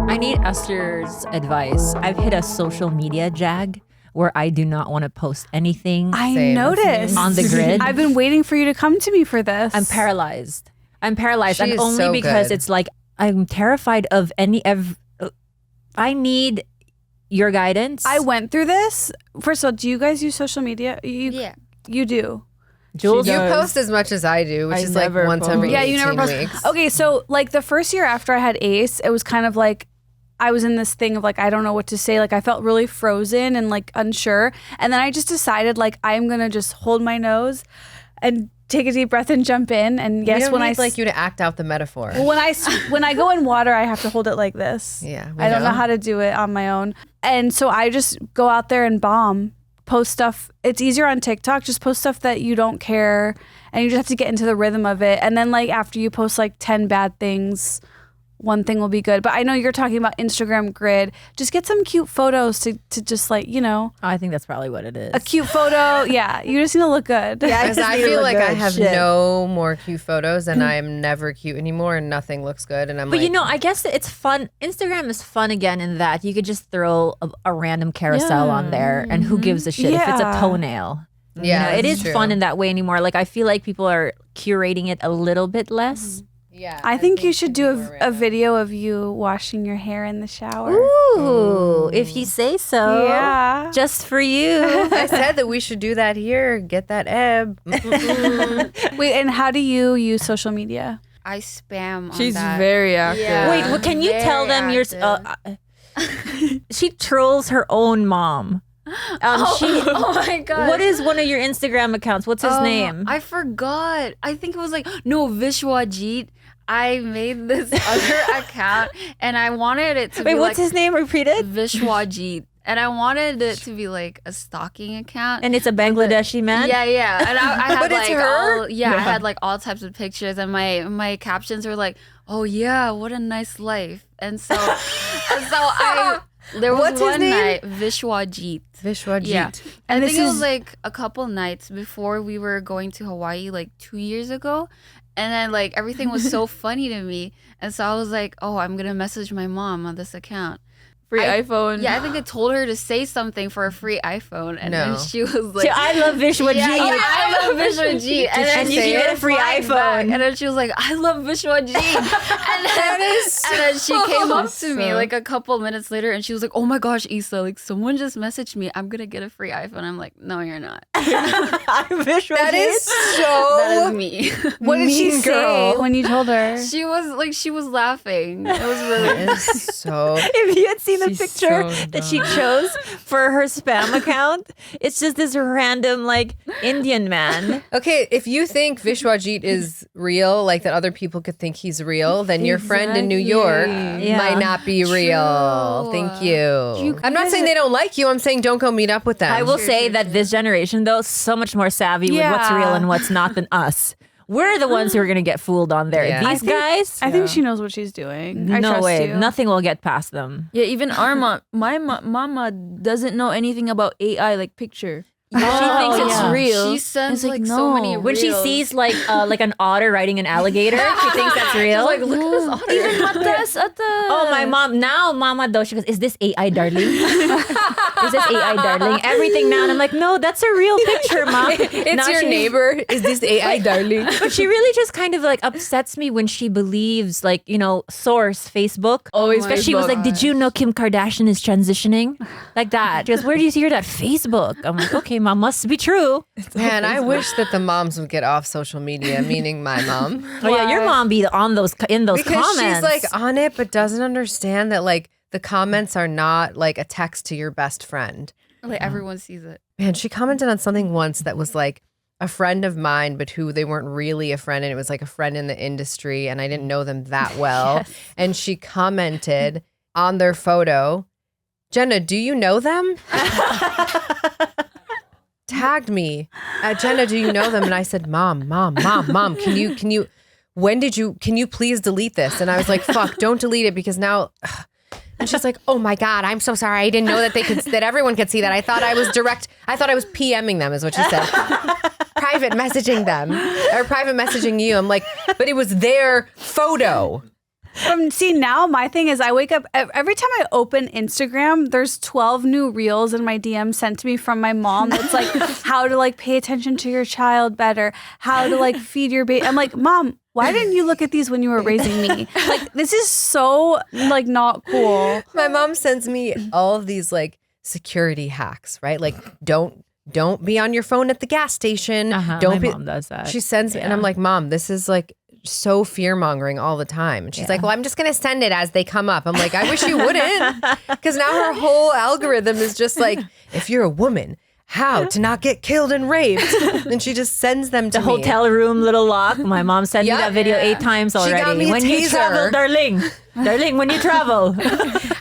I need Esther's advice. I've hit a social media jag where I do not want to post anything. I Same. noticed. On the grid. I've been waiting for you to come to me for this. I'm paralyzed. She And is only so because good. it's like I'm terrified of I need your guidance. I went through this. First of all, do you guys use social media? Yeah. You do. Jules, You does. post as much as I do, which I is like never once post. every Yeah, 18 you never post. weeks. Okay, so like the first year after I had Ace, it was kind of like I was in this thing of like I don't know what to say. Like I felt really frozen and like unsure. And then I just decided like I'm gonna just hold my nose and take a deep breath and jump in. And We yes, don't when need I like you to act out the metaphor. when I go in water, I have to hold it like this. Yeah, we I don't know know. how to do it on my own. And so I just go out there and bomb, post stuff. It's easier on TikTok. Just post stuff that you don't care, and you just have to get into the rhythm of it. And then like after you post like 10 bad things, one thing will be good. But I know you're talking about Instagram grid. Just get some cute photos to just like, you know, I think that's probably what it is. a cute photo. Yeah, you just need to look good. Because I feel like I have Shit. no more cute photos and I'm never cute anymore and nothing looks good. And I'm But like, you know, I guess it's fun. Instagram is fun again in that you could just throw a random carousel on there and who gives a shit if it's a Yeah. toenail. yeah, You know, it that's is true. fun in that way anymore. Like I feel like people are curating it a little bit less. Yeah, I think you should do more a random. video of you washing your hair in the shower. Ooh, if you say so. Yeah. Just for you. I said that we should do that here. Get that ebb. Mm-mm-mm. Wait, and how do you use social media? I spam on She's that. very active. Yeah. Wait, well, can you tell Very them your? active. She trolls her own mom. Oh my god. What is one of your Instagram accounts? What's his name? I forgot. I think it was like Vishwajit. I made this other account and I wanted it to be what's like his name? Repeat it. Vishwajit. And I wanted it to be like a stalking account. And it's a Bangladeshi man? Yeah. And I had But it's like her? I had like all types of pictures and my captions were like, oh yeah, what a nice life. And so there was What's his one name? night, Vishwajit. Vishwajit. Yeah. And I this think it was is like a couple nights before we were going to Hawaii like 2 years ago. And then like everything was so funny to me. And so I was like, oh, I'm going to message my mom on this account. Free iPhone. Yeah, I think I told her to say something for a free iPhone. And then she was like, I love Vishwajit. I love Vishwajit. And then And you she get a free replied iPhone. back, and then she was like, I love Vishwajit. and then she came up to me like a couple minutes later and she was like, oh my gosh, Issa, like someone just messaged me. I'm going to get a free iPhone. I'm like, no, you're not. Vishwajit. That is so. That is me. what did she mean say girl. when you told her? She was laughing. It was really That is so. If you had seen the She's picture so that she chose for her spam account, it's just this random like Indian man. Okay, if you think Vishwajit is real, like that other people could think he's real, then your friend in New York Yeah. might not be real. Thank you. I'm not saying they don't like you. I'm saying don't go meet up with them. I will say that this generation, though, so much more savvy with what's Yeah. real and what's not than us. We're the ones who are going to get fooled on there. Yeah. These guys, I think she knows what she's doing. I no trust way. you. Nothing will get past them. Yeah, even our mom, mama doesn't know anything about AI, like picture. She thinks it's yeah. real. She sends It's like, like so many no. When she reels. sees like an otter riding an alligator, she thinks that's real. She's like, look at this otter. Even matas at the. Oh, my mom. Now, mama, though, she goes, is this AI, darling? Is this AI, darling? Everything now. And I'm like, no, that's a real picture, mom. it's Now your she- neighbor. Is this AI, darling? But she really just kind of like upsets me when she believes, like, source Facebook. Always Because she was Facebook. like, did you know Kim Kardashian is transitioning? Like that. She goes, where do you hear that? Facebook. I'm like, okay, mom, must be true. Man, I wish that the moms would get off social media, meaning my mom. Oh yeah, your mom be in those Because comments. she's like on it, but doesn't understand that like the comments are not like a text to your best friend. Like everyone sees it. Man, she commented on something once that was like a friend of mine, but who they weren't really a friend. And it was like a friend in the industry and I didn't know them that well. And she commented on their photo, Jenna, do you know them? Tagged me. Jenna, do you know them? And I said, mom, can you, can you please delete this? And I was like, fuck, don't delete it because now, and she's like, oh my God, I'm so sorry. I didn't know that that everyone could see that. I thought I was PMing them is what she said. Private messaging them or private messaging you. I'm like, but it was their photo. See, now my thing is I wake up every time I open Instagram, there's 12 new reels in my DM sent to me from my mom. That's like how to like pay attention to your child better, how to like feed your baby. I'm like, Mom, why didn't you look at these when you were raising me? Like, this is so like not cool. My mom sends me all of these like security hacks, right? Like don't be on your phone at the gas station. Don't my be. mom does that. She sends me, and I'm like, Mom, this is like so fear mongering all the time. And she's like, well, I'm just gonna send it as they come up. I'm like, I wish you wouldn't, because now her whole algorithm is just like, if you're a woman, how to not get killed and raped. And she just sends them to the me. hotel room little lock. My mom sent me Yeah. that video 8 times She got already. me a When you taser. travel, darling, when you travel.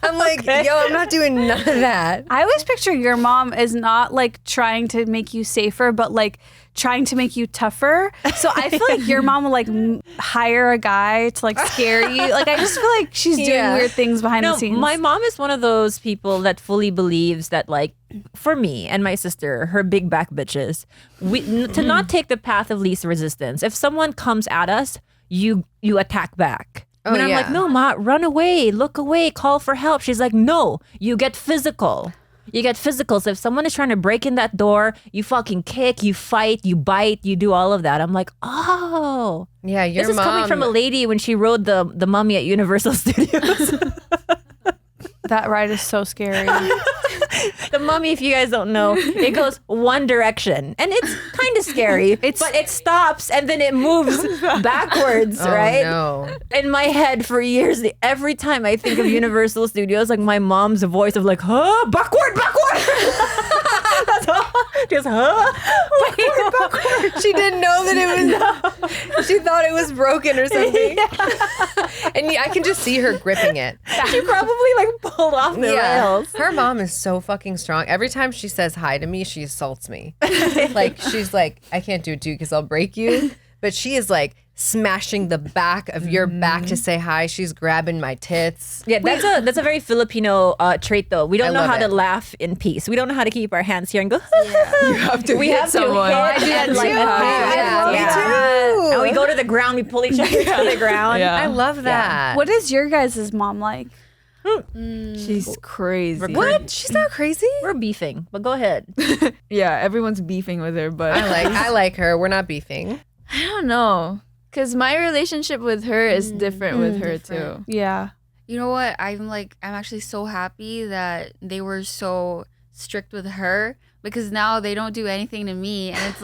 I'm like, yo, I'm not doing none of that. I always picture your mom as not like trying to make you safer, but like trying to make you tougher. So I feel like your mom will like hire a guy to like scare you. Like I just feel like she's doing Yeah. weird things behind the scenes. My mom is one of those people that fully believes that, like, for me and my sister, her big back bitches, to not take the path of least resistance. If someone comes at us, you attack back. Oh, And I'm yeah. like, no, Ma, run away, look away, call for help. She's like, no, you get physical. You get physical. So if someone is trying to break in that door, you fucking kick, you fight, you bite, you do all of that. I'm like, oh. Yeah, your This is mom. coming from a lady when she rode the Mummy at Universal Studios. That ride is so scary. The Mummy, if you guys don't know, it goes one direction. And it's kind of scary. But it stops and then it moves backwards, Oh, right? no. In my head for years, every time I think of Universal Studios, like my mom's voice of like, huh, backward. Just, huh? She didn't know that it was. She thought it was broken or something. And I can just see her gripping it. She probably like pulled off the rails. Her mom is so fucking strong. Every time she says hi to me, she assaults me. Like she's like, I can't do it to you because I'll break you. But she is like smashing the back of your back to say hi. She's grabbing my tits. Yeah, that's a very Filipino trait though. We don't know love how to it. laugh in peace. We don't know how to keep our hands here and go. You have to We hit have someone. to hit and like Me too. And we go to the ground. We pull each other to the ground. Yeah. I love that. What is your guys' mom like? She's crazy. What? She's not crazy. We're beefing, but go ahead. Yeah, everyone's beefing with her, but I like her. We're not beefing. I don't know. Because my relationship with her is different with her too. Yeah. You know what? I'm actually so happy that they were so strict with her, because now they don't do anything to me, and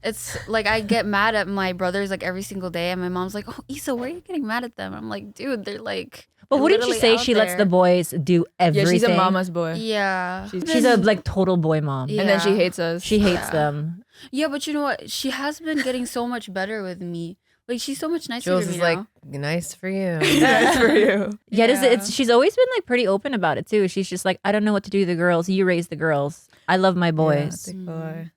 it's like I get mad at my brothers like every single day, and my mom's like, "Oh, Issa, why are you getting mad at them?" I'm like, "Dude, they're like." But wouldn't you literally say out she lets there." the boys do everything? Yeah, she's a mama's boy. Yeah. She's a like total boy mom. Yeah. And then she hates us. She hates them. Yeah, but you know what? She has been getting so much better with me. Like, she's so much nicer Jules to me is now. like, nice for you. That's for you. Yeah, it's she's always been like pretty open about it too. She's just like, I don't know what to do with the girls. You raise the girls. I love my boys. Yeah, thick boy.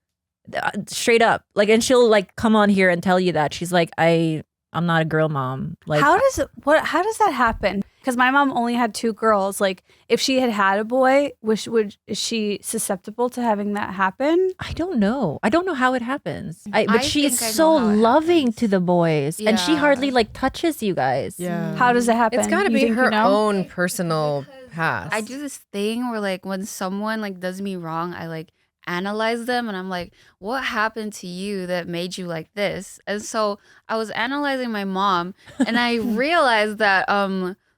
Straight up. Like, and she'll like come on here and tell you that. She's like, I'm not a girl mom. Like, How does that happen? Because my mom only had 2 girls. Like, if she had a boy, is she susceptible to having that happen? I don't know. I don't know how it happens. But I she is think I know so how it loving happens. to the boys, and she Yeah. hardly like touches you guys. Yeah. How does it happen? It's got to You be think her you know? own personal past. I do this thing where, like, when someone, like, does me wrong, I, like, analyze them, and I'm like, what happened to you that made you like this? And so I was analyzing my mom, and I realized that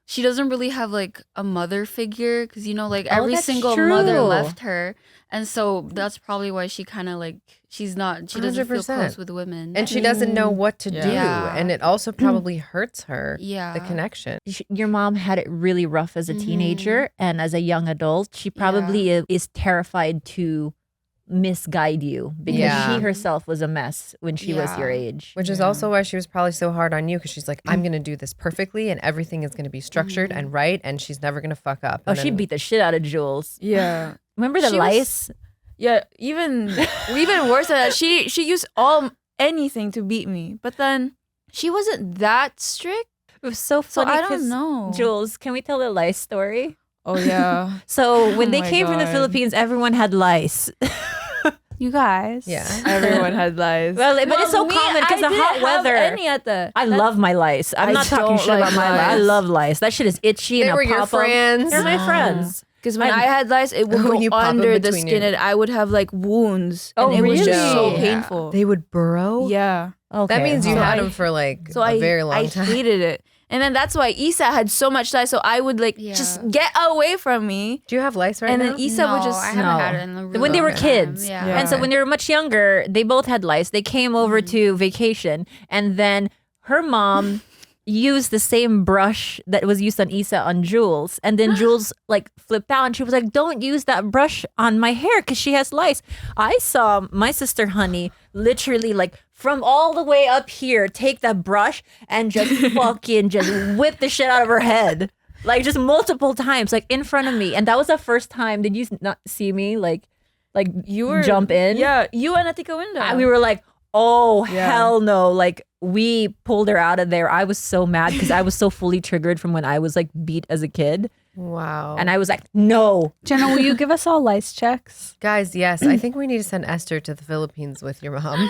she doesn't really have like a mother figure, because you know, like, Oh, every that's single true. mother left her, and so that's probably why she kind of like she doesn't feel 100%. close with women. And she doesn't know what to do. Yeah. And it also probably hurts her, yeah, the connection. Your mom had it really rough as a teenager, and as a young adult, she probably is terrified to misguide you because Yeah. she herself was a mess when she was your age. Which is also why she was probably so hard on you, because she's like, I'm going to do this perfectly and everything is going to be structured and right, and she's never going to fuck up. Oh, And she then- beat the shit out of Jules. Yeah. Remember the She was- lice? Yeah, even worse than that. She used anything to beat me, but then she wasn't that strict. It was so So funny. I 'cause- don't know. Jules, can we tell the lice story? Oh yeah. So when Oh they my came from the God. Philippines, everyone had lice. You guys. Yeah. Everyone had lies. Well, but it's so common because the hot weather. Any at the. I love my lice. I'm I not talking don't shit like about my lice. I lice. love lice. That shit is itchy They and were a your pop-up. friends. They're my friends. Because when I had lice, it would When you go pop 'em under the between skin, your- and I would have like wounds. Oh, and it was just really? so Yeah. painful. They would burrow? Yeah. Okay, That means you hold had on. them for like So a very long I time. hated it. And then that's why Isa had so much lice. So I would like just Yeah. get away from me. Do you have lice right And now? then Isa would just I haven't No. had it in a really when they were long time. kids. Yeah. Yeah. And so when they were much younger, they both had lice. They came over to vacation, and then her mom used the same brush that was used on Isa on Jules, and then Jules like flipped out, and she was like, "Don't use that brush on my hair because she has lice." I saw my sister Honey literally like from all the way up here take that brush and just fucking just whip the shit out of her head. Like just multiple times, like in front of me. And that was the first time. Did you not see me like you were jump in? Yeah, you and Atika Window. We were like, oh, Yeah. hell no. Like, we pulled her out of there. I was so mad because I was so fully triggered from when I was like beat as a kid. Wow. And I was like, no. Jenna, will you give us all lice checks? Guys, yes, I think we need to send Esther to the Philippines with your mom. We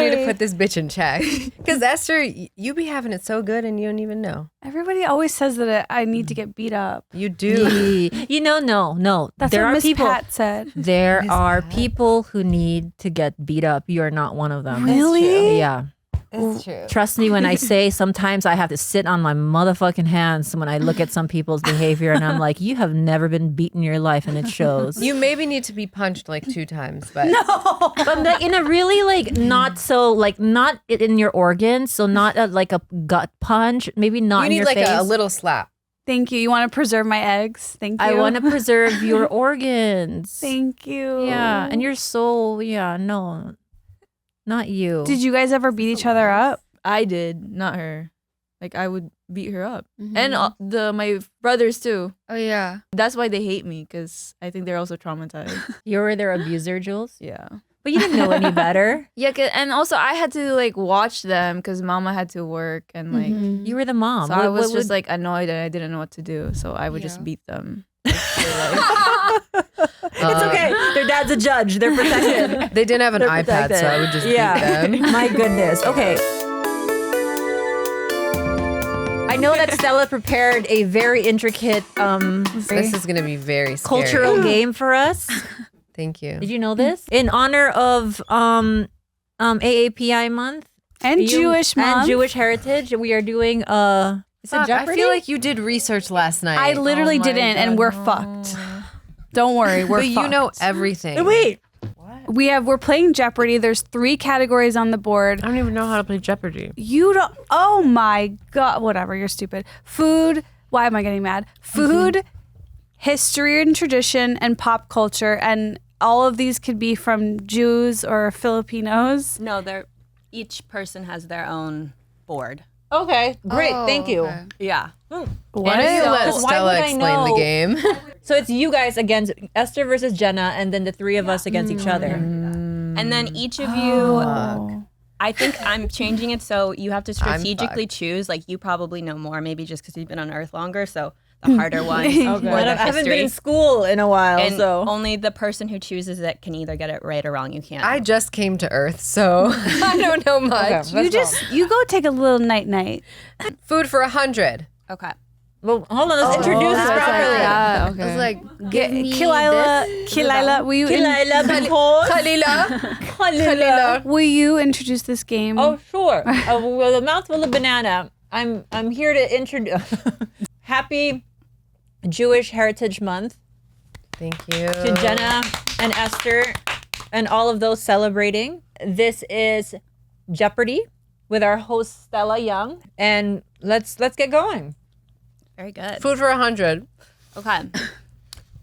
need to put this bitch in check. Because Esther, you be having it so good and you don't even know. Everybody always says that I need to get beat up. You do. You know, no. That's there what are Miss people. Pat said. There are people who need to get beat up. You are not one of them. Really? Yeah. It's true. Trust me when I say sometimes I have to sit on my motherfucking hands when I look at some people's behavior and I'm like, you have never been beaten in your life and it shows. You maybe need to be punched like 2 times, but But like, in a really like not so like not in your organs, so not like a gut punch, maybe not you in need your like face. a little slap. Thank you. You want to preserve my eggs? Thank you. I want to preserve your organs. Thank you. Yeah, and your soul. Yeah, no, not you. Did you guys ever beat each other up? I did, not her. Like I would beat her up, Mhm. and my brothers too. Oh yeah. That's why they hate me because I think they're also traumatized. You were their abuser, Jules? Yeah. But you didn't know any better. Yeah, and also I had to like watch them because Mama had to work and like. Mhm. You were the mom. So I was just like annoyed and I didn't know what to do. So I would just Yeah. beat them. It's okay. Their dad's a judge. They're protected. They didn't have an They're iPad, so I would just beat them. My goodness. Okay. I know that Stella prepared a very intricate This is gonna be very scary. cultural game for us. Thank you. Did you know this? In honor of AAPI Month And Jewish and Month. Jewish Heritage, we are doing is it Fuck, Jeopardy? I feel like you did research last night. I literally Oh my didn't, and God, we're no. fucked. Don't worry, we're but fucked. you know everything. Wait. We're playing Jeopardy. There's 3 categories on the board. I don't even know how to play Jeopardy. You don't. Oh my god! Whatever. You're stupid. Food. Why am I getting mad? Food, history and tradition, and pop culture, and all of these could be from Jews or Filipinos. No, each person has their own board. Okay. Great. Oh, Thank you. okay. Yeah. Why So, don't you let why Stella would I explain the know? game? So it's you guys against Esther versus Jenna, and then the 3 of us against each other. And then each of you, I think I'm changing it so you have to strategically choose. Like you probably know more, maybe just because you've been on Earth longer. So the harder ones, or the I haven't been in history. school in a while, And so only the person who chooses it can either get it right or wrong. You can't. I just came to Earth, so I don't know much. You go take a little night. Food for 100. Okay. well, hold on. Let's introduce this properly. Yeah, It's okay. like give me KHALYLA, will you KHALYLA. will you introduce this game? Oh, sure. With a mouthful of banana, I'm here to introduce. Happy Jewish Heritage Month Thank you. to Jenna and Esther and all of those celebrating. This is Jeopardy with our host Stella Young, and let's get going. Very good. Food for 100. Okay.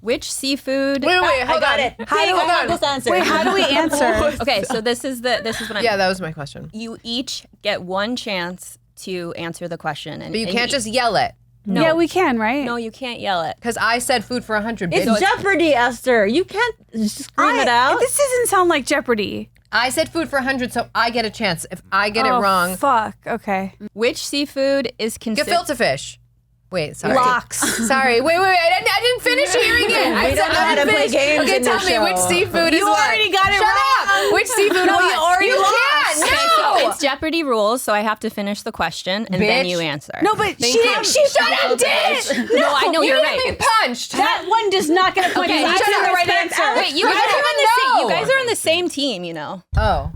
Which seafood? Wait, hold got on. it. How do I got this answer. Wait, how do we answer? Okay, so this is what I'm. Yeah, that was my question. You each get one chance to answer the question, and But you and can't just yell it. No. Yeah, we can, right? No, you can't yell it. Because I said food for 100. It's bitch. Jeopardy, Esther. You can't just scream it out. This doesn't sound like Jeopardy. I said food for 100, so I get a chance. If I get it Oh, wrong, Fuck. Okay. Which seafood is considered? gefilte fish. Wait, sorry. Locks. Sorry. Wait. I didn't finish hearing it. I don't know how to play games Okay, in tell this me show. which seafood is You what? already got it Shut wrong. up. Which seafood? No, what? you already You lost. can't. Okay, No. so it's Jeopardy rules, so I have to finish the question and then Bitch. you answer. No, but she shut up, did. No, I know you you're didn't right. get punched. That one does not get a point. Okay, because I shut said up. the right Respect answer. Wait, you I guys don't are on even the same. You know. guys are on the same team, you know. Oh.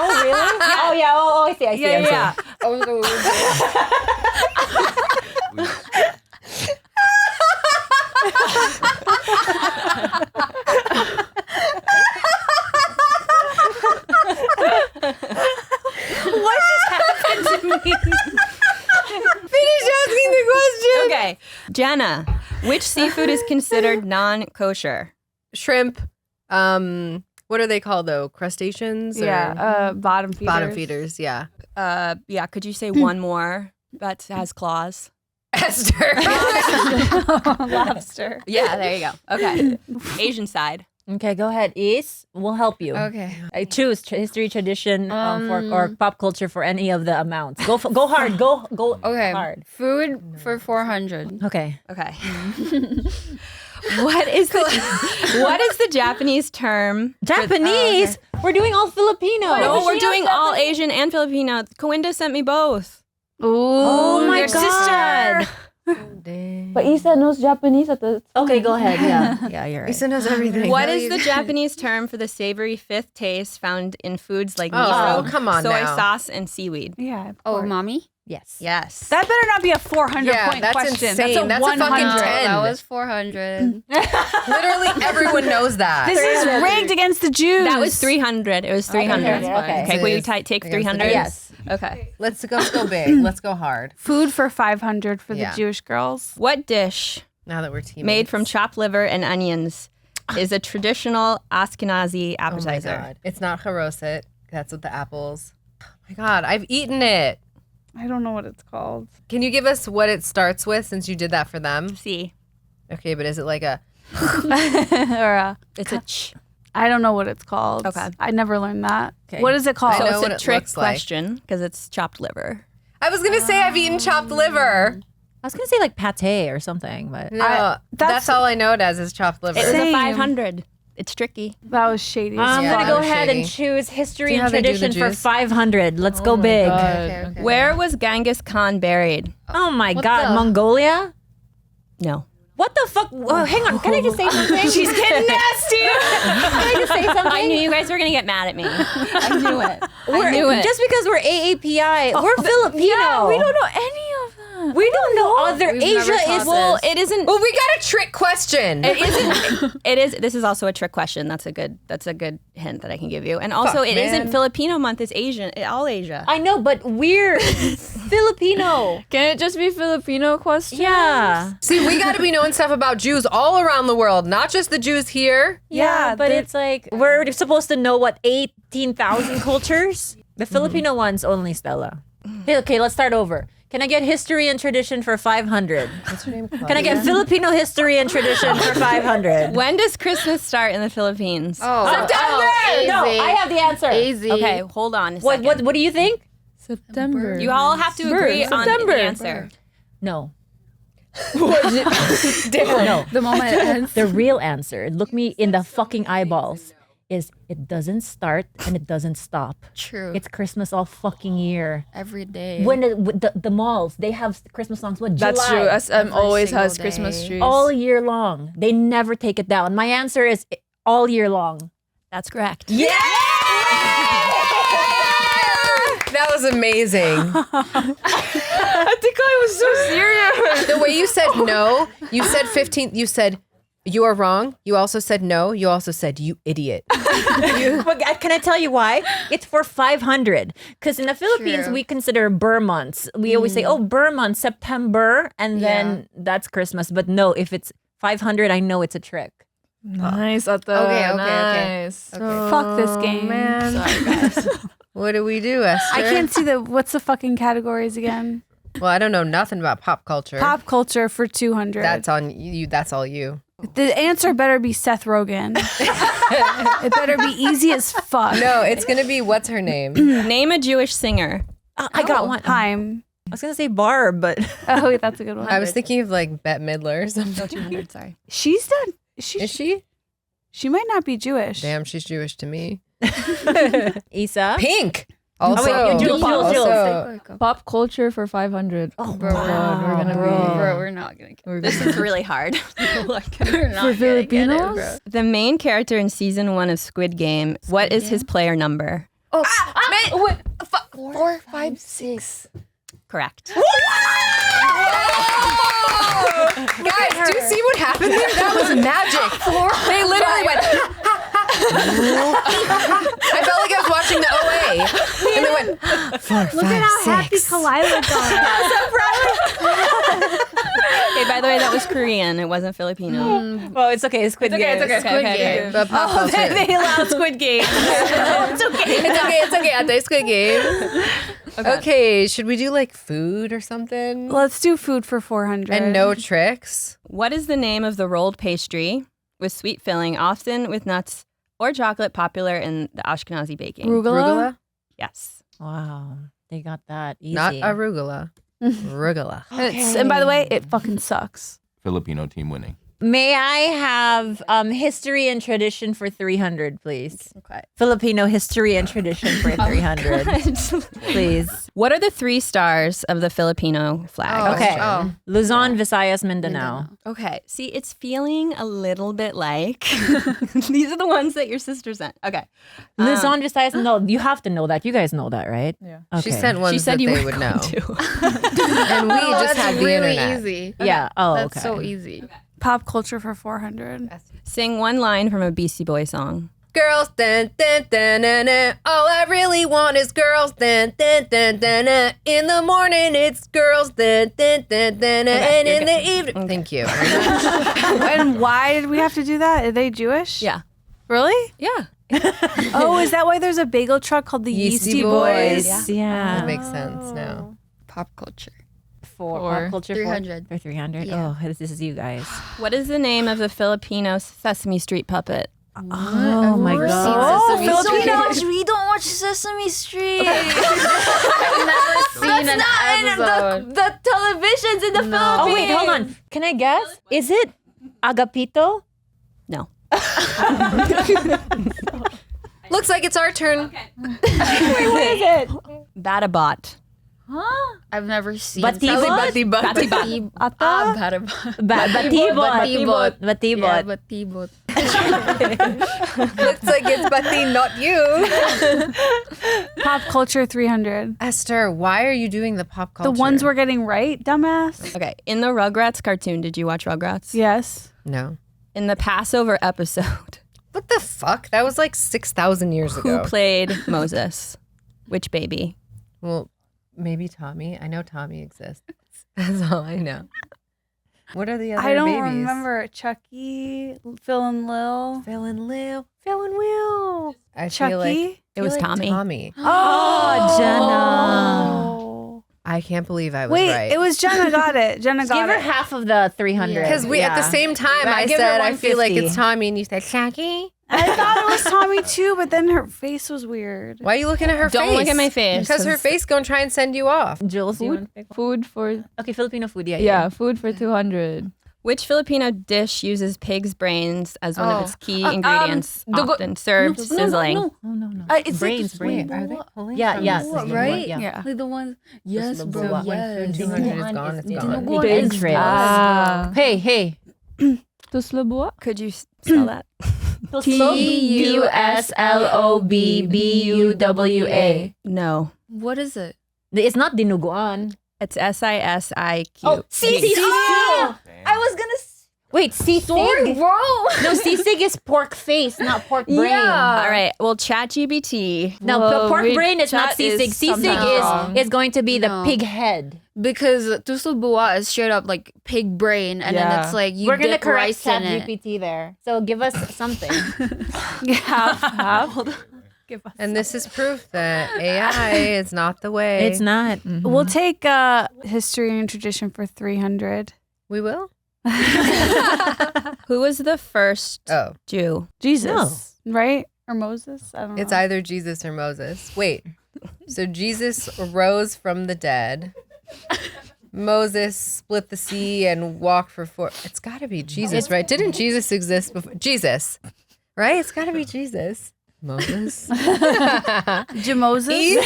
Oh, really? Oh, yeah. Oh, I see. I see. I see. What just happened to me? Finish asking the question. Okay, Jenna, which seafood is considered non-kosher? Shrimp. What are they called though? Crustaceans? Or Yeah, bottom feeders. bottom feeders. Yeah. Yeah, could you say one more that has claws? Esther. Lobster. Yeah, there you go. Okay, Asian side. Okay, go ahead, Is. We'll help you. Okay. I choose history, tradition, or pop culture for any of the amounts. Go hard. Go Okay. hard. Food for 400. Okay. Okay. What is the Japanese term? Japanese. We're doing all Filipino. No, we're doing all Asian and Filipino. Coinda sent me both. Oh my your God. sister. But Isa knows Japanese at the. Okay, go ahead. Yeah, you're right. Isa knows everything. What is the Japanese term for the savory fifth taste found in foods like Oh, miso, come on soy now. sauce, and seaweed? Yeah. Oh, mommy? Yes. Yes. That better not be a 400 Yeah, point that's question. insane. That's That's a a fucking 100. 10. That was 400. Literally everyone knows that. This is rigged against the Jews. That was 300. It was 300. Okay. Okay, will you take 300? Against the Yes. Okay. Let's go big. Let's go hard. Food for 500 for the Yeah. Jewish girls. What dish Now that we're teammates. made from chopped liver and onions is a traditional Ashkenazi Oh my appetizer? god. It's not charoset. That's with the apples. Oh my god, I've eaten it. I don't know what it's called. Can you give us what it starts with since you did that for them? See, Okay, but is it like a Or it's a ch. I don't know what it's called. Okay. I never learned that. Okay. What is it called? I So know what it's it a trick looks like. question because it's chopped liver. I was gonna say I've eaten chopped liver. I was gonna say like pate or something, but No, that's all I know it as is chopped liver. It's a Same. 500. It's tricky. That was shady. I'm Yeah, gonna that go was ahead shady. and choose history See and how they do the tradition for Jews? 500. Let's go big. Okay. Where was Genghis Khan buried? Oh my What God, the- Mongolia? No. What the fuck? Oh, hang on, can I just say something? She's getting nasty. Can I just say something? I knew you guys were gonna get mad at me. I knew it. I knew it. Just because we're AAPI, we're Filipino. Yeah, we don't know any of them. We don't know other We've Asia never is. taught Well, this. it isn't. Well, we got a trick question. It isn't. It is. This is also a trick question. That's a good hint that I can give you. And also, Fuck, it man. isn't Filipino month. It's Asian. All Asia. I know, but we're Filipino. Can it just be Filipino questions? Yeah. See, we got to be knowing stuff about Jews all around the world, not just the Jews here. Yeah, but it's like we're supposed to know what 18,000 cultures. The Filipino ones only, Stella. Hey, okay, let's start over. Can I get history and tradition for 500? What's her name? Can I get Filipino history and tradition for 500? When does Christmas start in the Philippines? September! No, I have the answer. Easy. Okay, hold on. A What second. do you think? September. You all have to agree on September. the answer. No. Different. No. The moment it ends. The real answer, look me in the fucking eyeballs, is it doesn't start and it doesn't stop. True. It's Christmas all fucking year. Every day. When the malls, they have Christmas songs. What, That's July? true. SM always single has day. Christmas trees. All year long. They never take it down. My answer is all year long. That's correct. Yeah! That was amazing. I think I was so serious. The way you said no, you said 15, you said you are wrong. You also said no. You also said you idiot. But can I tell you why? It's for 500. Because in the Philippines, True. we consider Burr months. We always say, oh, Burr month, September, and then that's Christmas. But no, if it's 500, I know it's a trick. Nice, Ate. Okay. Nice. Fuck this game. Man. Sorry, guys. What do we do, Esther? I can't see what's the fucking categories again? Well, I don't know nothing about pop culture. Pop culture for 200. That's on you. That's all you. The answer better be Seth Rogen. It better be easy as fuck. No, it's gonna be what's her name? Name a Jewish singer. I got one. Time. I was going to say Barb, but Oh, wait, that's a good one. I was thinking of like Bette Midler or something. 200. Sorry. She's done. Is she? She might not be Jewish. Damn, she's Jewish to me. Isa. Pink. Also, wait, Jules. also- Pop culture for 500. Oh, Bro, God, we're gonna Bro, we're not gonna get We're This gonna is really hard. we're not For gonna Filipinos? Get it, bro. The main character in season 1 of Squid Game, what is his player number? Oh, 4, 5, 6. Correct. Guys, do you see what happened there? That was magic. They literally went. I felt like I was watching the OA, and they went 4, 5, 6. Look at how happy KHALYLA got. Hey, by the way, that was Korean. It wasn't Filipino. Oh, it's okay. It's Squid Game. Squid Game. But pop culture. They allowed Squid Game. It's okay. I think Squid Game. Okay, should we do like food or something? Let's do food for 400. And no tricks. What is the name of the rolled pastry with sweet filling, often with nuts or chocolate, popular in the Ashkenazi baking? Arugula? Yes. Wow. They got that easy. Not arugula. Arugula. And by the way, it fucking sucks. Filipino team winning. May I have history and tradition for 300, please? Okay. Filipino history and tradition for 300, please. What are the 3 stars of the Filipino flag? Okay. Oh. Luzon, Visayas, Mindanao. Okay. See, it's feeling a little bit like these are the ones that your sister sent. Okay. Luzon, Visayas, no, you have to know that. You guys know that, right? Yeah. Okay. She sent ones She said that you they were would going know. to. And we just That's had the really internet. easy. Yeah. Oh, That's okay. so easy. Pop culture for 400. Sing one line from a Beastie Boy song. Girls, dun, dun, dun, dun, dun. All I really want is girls, dun, dun, dun, dun, dun. In the morning, it's girls, dun, dun, dun, dun, dun. And in the evening. Thank you. And why did we have to do that? Are they Jewish? Yeah. Really? Yeah. Oh, is that why there's a bagel truck called the Yeasty Boys? That makes sense now. Pop culture. For pop culture 300. For 300. Yeah. Oh, this is you guys. What is the name of the Filipino Sesame Street puppet? Oh my never seen god. Sesame Filipino. We don't watch Sesame Street. I've never seen an episode. the television's in the Philippines. Oh wait, hold on. Can I guess? Is it Agapito? No. Looks like it's our turn. Batabot. I've never seen. Batibot? Batibot. Batibot. Batibot. Yeah, Batibot. Batibot. Looks like it's Bati, not you. Pop culture 300. Esther, why are you doing the pop culture? The ones we're getting right, dumbass. Okay. In the Rugrats cartoon, did you watch Rugrats? Yes. No. In the Passover episode, What the fuck? That was like 6,000 years who ago. played Moses? Which baby? Well, maybe Tommy. I know Tommy exists. That's all I know. What are the other I don't babies? remember. Chucky, Phil and Lil. Phil and Lil. Phil and Will. I feel like Chucky. It was Tommy. Tommy. Oh, Jenna. Oh. I can't believe I was Wait, right. it was Jenna got it. Jenna got Give her it. half of the 300. Because we at the same time I Give her said I feel like 150. it's Tommy and you said Chucky. I thought it was Tommy too, but then her face was weird. Why are you looking at her face? Don't look at my face. Because her face gonna try and send you off. Jules, you want to pick one? Food for Okay, Filipino food. yeah, food for 200. Which Filipino dish uses pig's brains as one of its key um, ingredients, dugo- often served sizzling? Oh, no. It's Brains. Wait, are they pulling Yeah, from yeah. the Sizzling, right? Yeah. Yeah. Like the one. Yes, the bro. one. Yes. 200 is gone. It's gone. Dinuguan Big is trails. Ah. Hey. Tuslobua? Could you spell that? Tuslobua. No. What is it? It's not dinuguan. It's SISIQ. Oh, sisig. Oh! I was gonna. Wait, sisig? bro. No, sisig is pork face, not pork brain. All right. Well, ChatGPT. No, Whoa, pork wait, brain is not chat is sisig. sometimes wrong. Sisig is going to be the No. pig head. Because tusulbua is straight up like pig brain, and then Yeah. it's like you We're gonna dip correct rice in it. ChatGPT there. So give us something. Half. And this is proof that AI is not the way. It's not. We'll take history and tradition for 300. We will? Who was the first Oh, Jew? Jesus, right? Or Moses? I don't know. it's either Jesus or Moses. Wait. So Jesus rose from the dead. Moses split the sea and walked for 4. It's got to be Jesus, right? Didn't Jesus exist before? Jesus, right? It's got to be Jesus. Moses. Jamoses?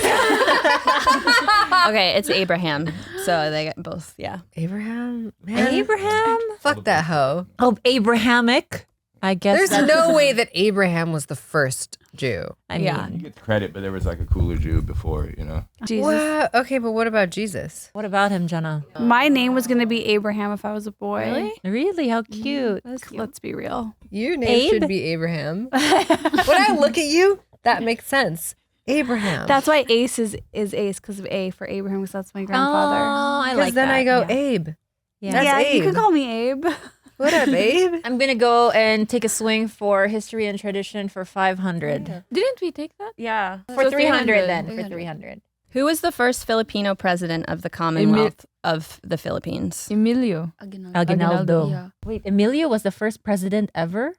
Okay, it's Abraham. So they get both. Yeah. Abraham? Man, Abraham? fuck that hoe. Oh, Abrahamic. I guess. There's that's- no way that Abraham was the first Jew. I Yeah. mean, He gets credit, but there was like a cooler Jew before, you know. Jesus. Wow. Okay, but what about Jesus? what about him, Jenna? My name was going to be Abraham if I was a boy. Really? How cute. Let's be real. Your name Abe? should be Abraham. When I look at you, that makes sense. Abraham. That's why Ace is Ace, because of A for Abraham, because that's my grandfather. Oh, I because like then that. I go Yeah. Abe. Yeah. That's yeah, you Abe. can call me Abe. What up, Abe? I'm gonna go and take a swing for history and tradition for 500. Didn't we take that? Yeah. For So 300 then. 300. For 300. Who was the first Filipino president of the Commonwealth of the Philippines? Emilio. Aguinaldo. Yeah. Wait, Emilio was the first president ever?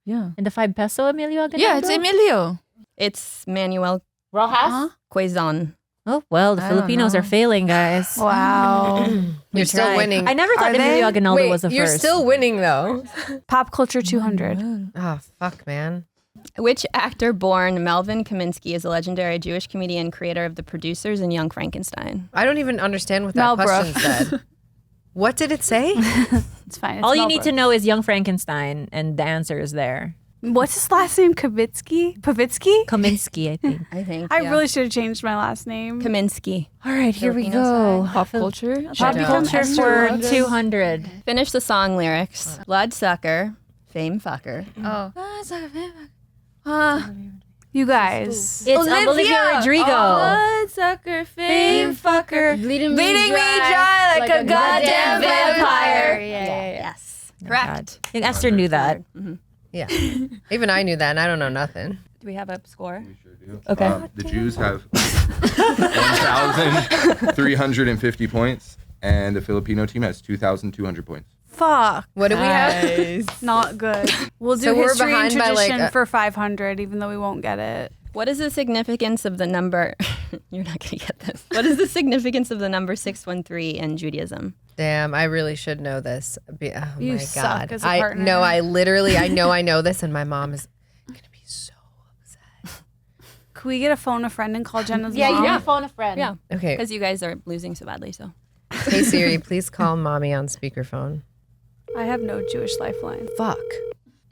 Yeah. In the 5 peso Emilio Aguinaldo? Yeah, it's Emilio. It's Manuel Rojas? Quezon. Oh, well, the I don't Filipinos know. are failing, guys. Wow. You're still Tried. winning. I never thought Are they? Emilio Aguinaldo Wait, was the you're first. still winning though. Pop culture 200. Oh, fuck, man. Which actor born Melvin Kaminsky is a legendary Jewish comedian, creator of The Producers and Young Frankenstein? I don't even understand what that Mel question Brooks. said. What did it say? It's fine. It's All you Mel need to Brooks. know is Young Frankenstein, and the answer is there. What's his last name? Pavitsky? Kaminsky, I think. I think. I really should have changed my last name. Kaminsky. All right, here we Filipino go. Pop culture. Pop Should culture for 200. Finish the song lyrics. Bloodsucker, fame fucker. Oh. You guys. It's Olivia Rodrigo. Bloodsucker, fame fucker, Bleeding me dry like a goddamn vampire. Yes. Oh, Correct. God. I think Esther knew that. Yeah. Even I knew that, and I don't know nothing. Do we have a score? We sure do. Okay. The Jews have 1,350 points, and the Filipino team has 2,200 points. Fuck. What do we have? Not good. We'll do So we're history and behind by, like, tradition for 500, even though we won't get it. What is the significance of the number? You're not going to get this. What is the significance of the number 613 in Judaism? Damn, I really should know this. Oh You my suck God. as a I partner. know, I know this, and my mom is going to be so upset. Could we get a phone a friend and call Jenna's Yeah, mom? you can phone a friend. Yeah. Okay. Because you guys are losing so badly. So Hey Siri, please call mommy on speakerphone. I have no Jewish lifeline. Fuck.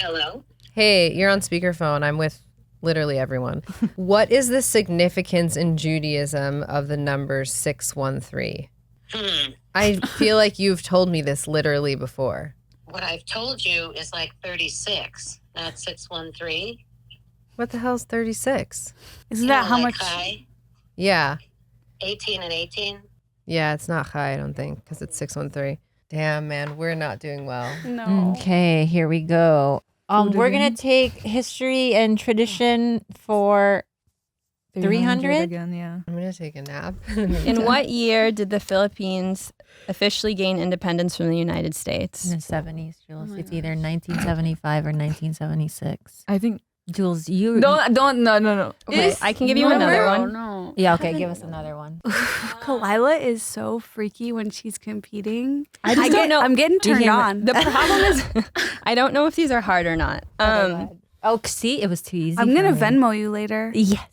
Hello? Hey, you're on speakerphone. I'm with literally everyone. What is the significance in Judaism of the number 613? I feel like you've told me this literally before. What I've told you is like 36, not 613. What the hell's 36? Isn't You that know, how like much? high, Yeah. 18 and 18. Yeah, it's not high, I don't think, because it's 613. Damn, man, we're not doing well. No. Okay, here we go. We're going to take history and tradition for 300? again, yeah. I'm going to take a nap. in what year did the Philippines officially gain independence from the United In States? the 70s, Jules. It's either 1975 or 1976. I think Jules, you... no. Okay, I can give you another Oh one. no. Yeah, okay, give us another one. KHALYLA is so freaky when she's competing. I just don't know. I'm getting turned hear on. The problem is, I don't know if these are hard or not. Oh, see, it was too easy. I'm gonna for me. Venmo you later. Yes.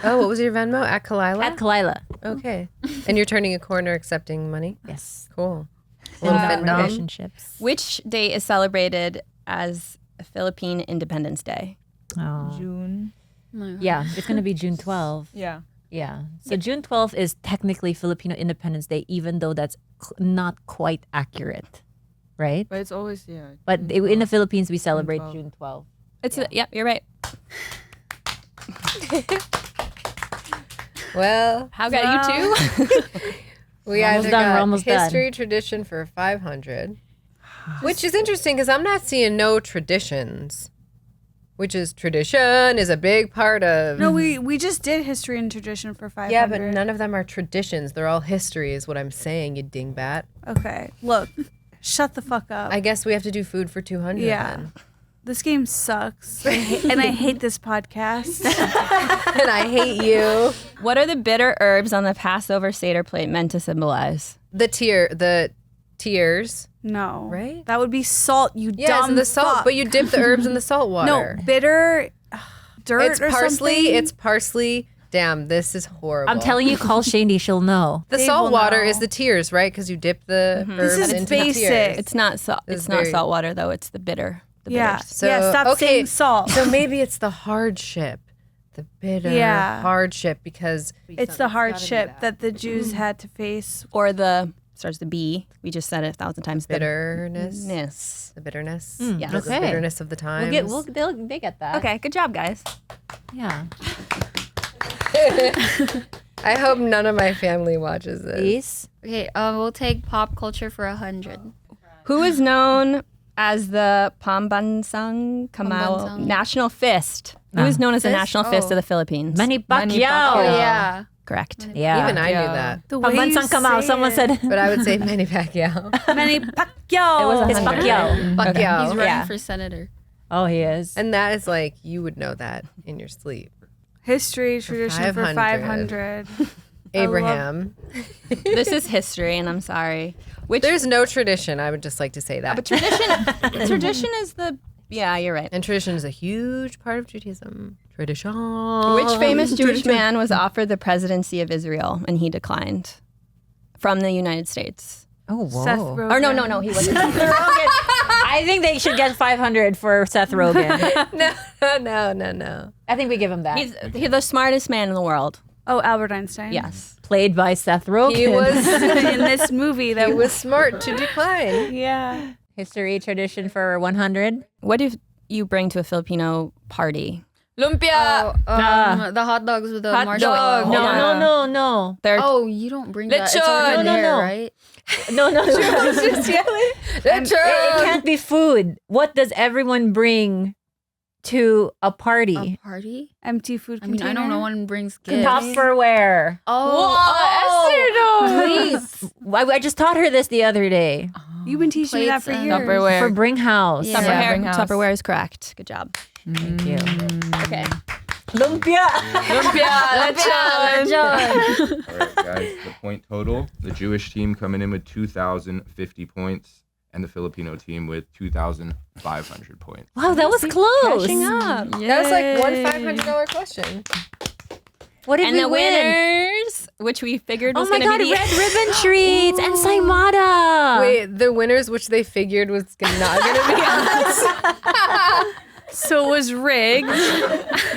Oh, what was your Venmo? At KHALYLA? At KHALYLA. Okay. And you're turning a corner accepting money? Yes. Cool. And Little about Fendom. relationships. Which day is celebrated as Philippine Independence Day? Oh. June. Yeah, it's going to be June 12th. Yeah. Yeah. So June 12th is technically Filipino Independence Day, even though that's not quite accurate, right? But it's always But in the Philippines, we celebrate 12th. June 12th. It's yeah, you're right. Well, How got you two? we We're almost either done, we're got almost done. history tradition for 500, which is interesting because I'm not seeing no traditions, which is tradition is a big part of. No, we just did history and tradition for 500. Yeah, but none of them are traditions. They're all history is what I'm saying, you dingbat. Okay, look, shut the fuck up. I guess we have to do food for 200 Yeah. then. This game sucks, and I hate this podcast. And I hate you. What are the bitter herbs on the Passover Seder plate meant to symbolize? The tears. No, Right? That would be salt. You Yes, dumb and the salt, fuck. but you dip the herbs in the salt water. No, bitter dirt it's or parsley. something. It's parsley. Damn, this is horrible. I'm telling you, call Shady, she'll know. the Dave salt will water know. is the tears, right? Because you dip the herbs This is into basic. the tears. It's not salt. It's It's not very- salt water though. It's the bitter. The Yeah, bitters. So, yeah. Stop okay, saying salt. So maybe it's the hardship, the bitter hardship, because It's the hardship that the Jews had to face. Or the starts the B. We just said it 1,000 times. The bitterness, bitterness. the bitterness, Yeah. the Okay. bitterness of the times. They get that. Okay, good job, guys. Yeah. I hope none of my family watches this. Please. Okay, we'll take pop culture for 100. Who is known as the Pambansang Kamau Pambansang. National Fist? Who is known as the Fist? National Fist Oh. of the Philippines? Manny Pacquiao. Oh, yeah. Correct. Yeah. Even I knew that, The way you Pambansang Kamau. say Someone it. said but I would say Manny Pacquiao. Manny Pacquiao. It was it's 100. Pacquiao. Pacquiao. He's running Yeah. for senator. Oh, he is. And that is like you would know that in your sleep. History tradition for 500. Abraham. This is history, and I'm sorry. Which There's no tradition. I would just like to say that. but tradition is the yeah. You're right. And tradition is a huge part of Judaism. Tradition. Which famous Jewish man was offered the presidency of Israel and he declined from the United States? Oh, whoa. Seth Rogen. Or no, he wasn't. I think they should get 500 for Seth Rogen. No. I think we give him that. He's the smartest man in the world. Oh, Albert Einstein. Yes. Played by Seth Rogen. He was In this movie that he was smart to decline. Yeah. History tradition for 100. What do you bring to a Filipino party? Lumpia. The hot dogs with the Hot marshmallow. dog. No, Yeah. no, no, no. They're Oh, you don't bring that. It's Lechon. already No, no, there, no. right? No, no, no. Just yelling. It can't be food. What does everyone bring to a party? A party? Empty food I mean, container. I know no one brings gifts. Tupperware. Esther knows. I just taught her this the other day. You've been teaching me that Plates for and years. Tupperware. For Bring House. Yeah. Bring house. Tupperware is correct. Good job. Thank you. Okay. Lumpia. Lechon. All right, guys. The point total: the Jewish team coming in with 2,050 points, and the Filipino team with 2,500 points. Wow, that was close. Catching up. That was like one $500 question. What did And we the win? winners, which we figured Oh was my going god, to be red ribbon treats and Saimada. Wait, the winners, which they figured was not going to be us. So it was rigged.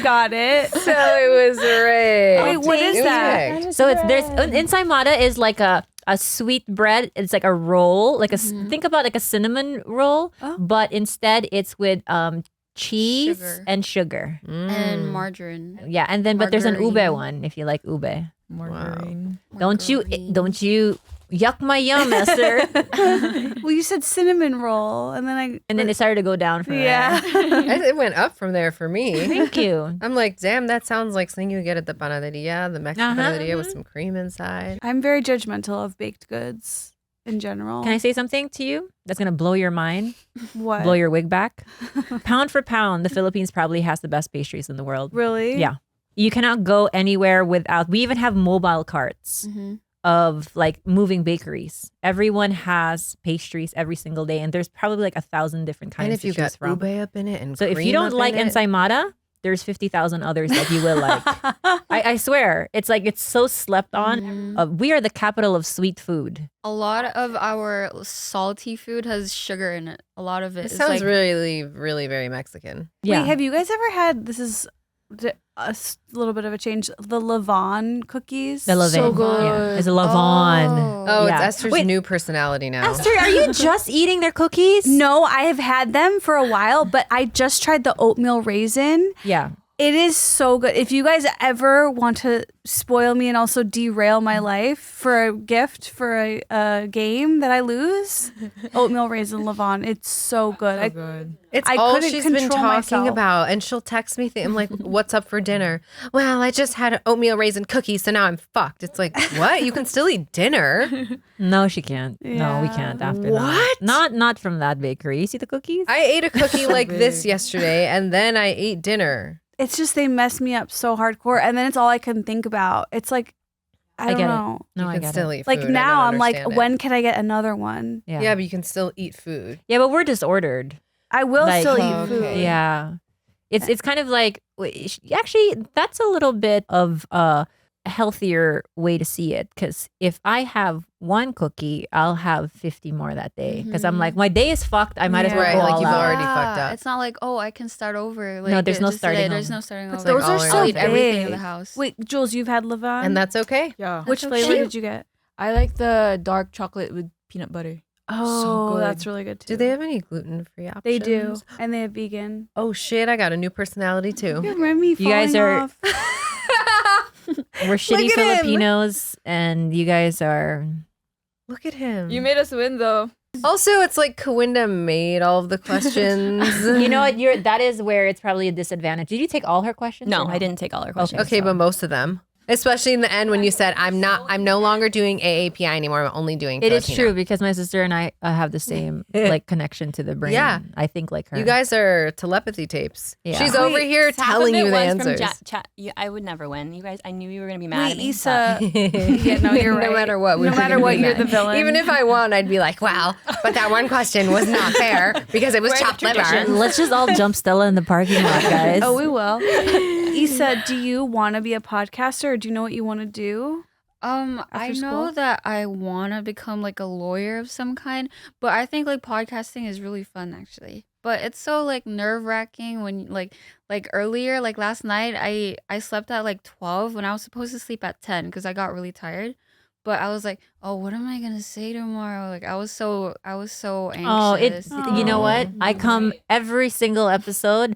Got it. So it was rigged. Wait, what is It was that? rigged. So it's there's in Saimada is like a sweet bread. It's like a roll, like think about like a cinnamon roll, but instead it's with cheese Sugar. and sugar. And margarine. Yeah, and then but there's an ube Margarine. one if you like ube. Margarine. Don't you yuck my yum, Esther. Well, you said cinnamon roll, and then And then it started to go down from yeah. It went up from there for me. Thank you. I'm like, damn, that sounds like something you get at the panaderia, the Mexican panaderia with some cream inside. I'm very judgmental of baked goods in general. Can I say something to you that's gonna blow your mind, What? blow your wig back? Pound for pound, the Philippines probably has the best pastries in the world. Really? Yeah. You cannot go anywhere without. We even have mobile carts of like moving bakeries. Everyone has pastries every single day, and there's probably like 1,000 different kinds And if to you choose got from. ube up in it and So if you cream don't up like in it, ensaimada, there's 50,000 others that you will like. I swear, it's like it's so slept on. We are the capital of sweet food. A lot of our salty food has sugar in it. A lot of it. it is sounds like, really, really very Mexican. Yeah. Wait, have you guys ever had? This is little bit of a change. The Lavon cookies. The Lavon. So good. Yeah. It's a Lavon. Oh, Yeah. it's Esther's Wait, new personality now. Esther, are you just eating their cookies? No, I have had them for a while, but I just tried the oatmeal raisin. Yeah. It is so good. If you guys ever want to spoil me and also derail my life for a gift for a game that I lose, oatmeal raisin Lavon. It's so good. Good. It's I all couldn't she's been control talking myself. about. And she'll text me, I'm like, what's up for dinner? Well, I just had an oatmeal raisin cookie, so now I'm fucked. It's like, what? You can still eat dinner. No, she can't. No, we Yeah. can't after What? that. Not from that bakery. You see the cookies? I ate a cookie like this yesterday, and then I ate dinner. It's just they mess me up so hardcore, and then it's all I can think about. It's like I don't get it. know. No, You I can get still it. eat Like food. I now, don't I'm like, understand it. when can I get another one? Yeah. Yeah, but you can still eat food. Yeah, but we're disordered. I will Like- still Oh, eat food. okay. Yeah. It's kind of like actually that's a little bit of a healthier way to see it, because if I have one cookie, I'll have 50 more that day, because I'm like, my day is fucked. I might as well Right, go like all you've out. already fucked up. It's not like, oh, I can start over. Like, No, there's no just today, starting There's over. no starting But over. those all are or so I'll eat everything in big. the house. Wait, Jules, you've had Lavon? And that's okay. Yeah. Which That's flavor okay. did you get? I like the dark chocolate with peanut butter. Oh, good. that's really good too. Do they have any gluten-free options? They do, and they have vegan. Oh, shit, I got a new personality, too. Remy, You guys falling are- off. We're shitty at him. Filipinos, and you guys are. Look at him. You made us win though. Also, it's like Kawinda made all of the questions. You know what? That is where it's probably a disadvantage. Did you take all her questions? No, or I didn't take all her questions. Okay, but most of them. Especially in the end when you said, I'm no longer doing AAPI anymore. I'm only doing It is Filipino." true, because my sister and I have the same like connection to the brain. Yeah. I think like her. You guys are telepathy tapes. Yeah. She's over here telling you the answers. I would never win. You guys, I knew you were gonna be mad Wait, at me. Issa. Yeah, no, you're right. No matter what, No matter what, you're the villain. Even if I won, I'd be like, wow, but that one question was not fair because it was Where are the chopped liver. traditions? Let's just all jump Stella in the parking lot, guys. Oh, we will. Issa, do you want to be a podcaster, or do you know what you want to do? I After know school? that I want to become like a lawyer of some kind, but I think like podcasting is really fun actually. But it's so like nerve wracking when like earlier, like last night, I slept at like 12 when I was supposed to sleep at 10 because I got really tired. But I was like, oh, what am I gonna say tomorrow? Like I was so Oh, anxious. you know what? I come every single episode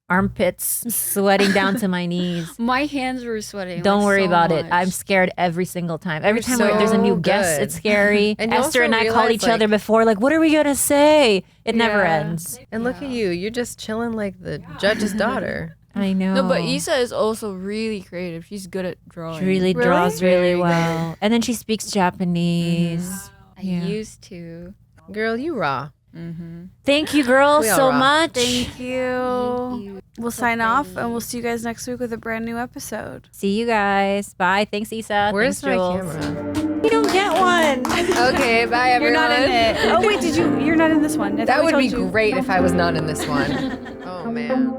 armpits sweating down to my knees. My hands were sweating. Don't like, worry so about it. much. I'm scared every single time. Every time so there's a new guest, good. it's scary. And you Esther also and I call realize, each other before, like, what are we gonna say? It never Yeah. ends. And look at you. You're just chilling like the judge's daughter. I know. No, but Issa is also really creative. She's good at drawing. She really Really? draws really Very well. And then she speaks Japanese. I Yeah. used to. Girl, you raw. Thank you, girls, We all so rock. much. Thank you. We'll sign off and we'll see you guys next week with a brand new episode. See you guys. Bye. Thanks, Issa. Where's Thanks, my Jules. camera? You don't get one. Okay, bye everyone. You're not in it. Oh wait, you're not in this one. I thought That we would told be you. great if I was not in this one. Oh man.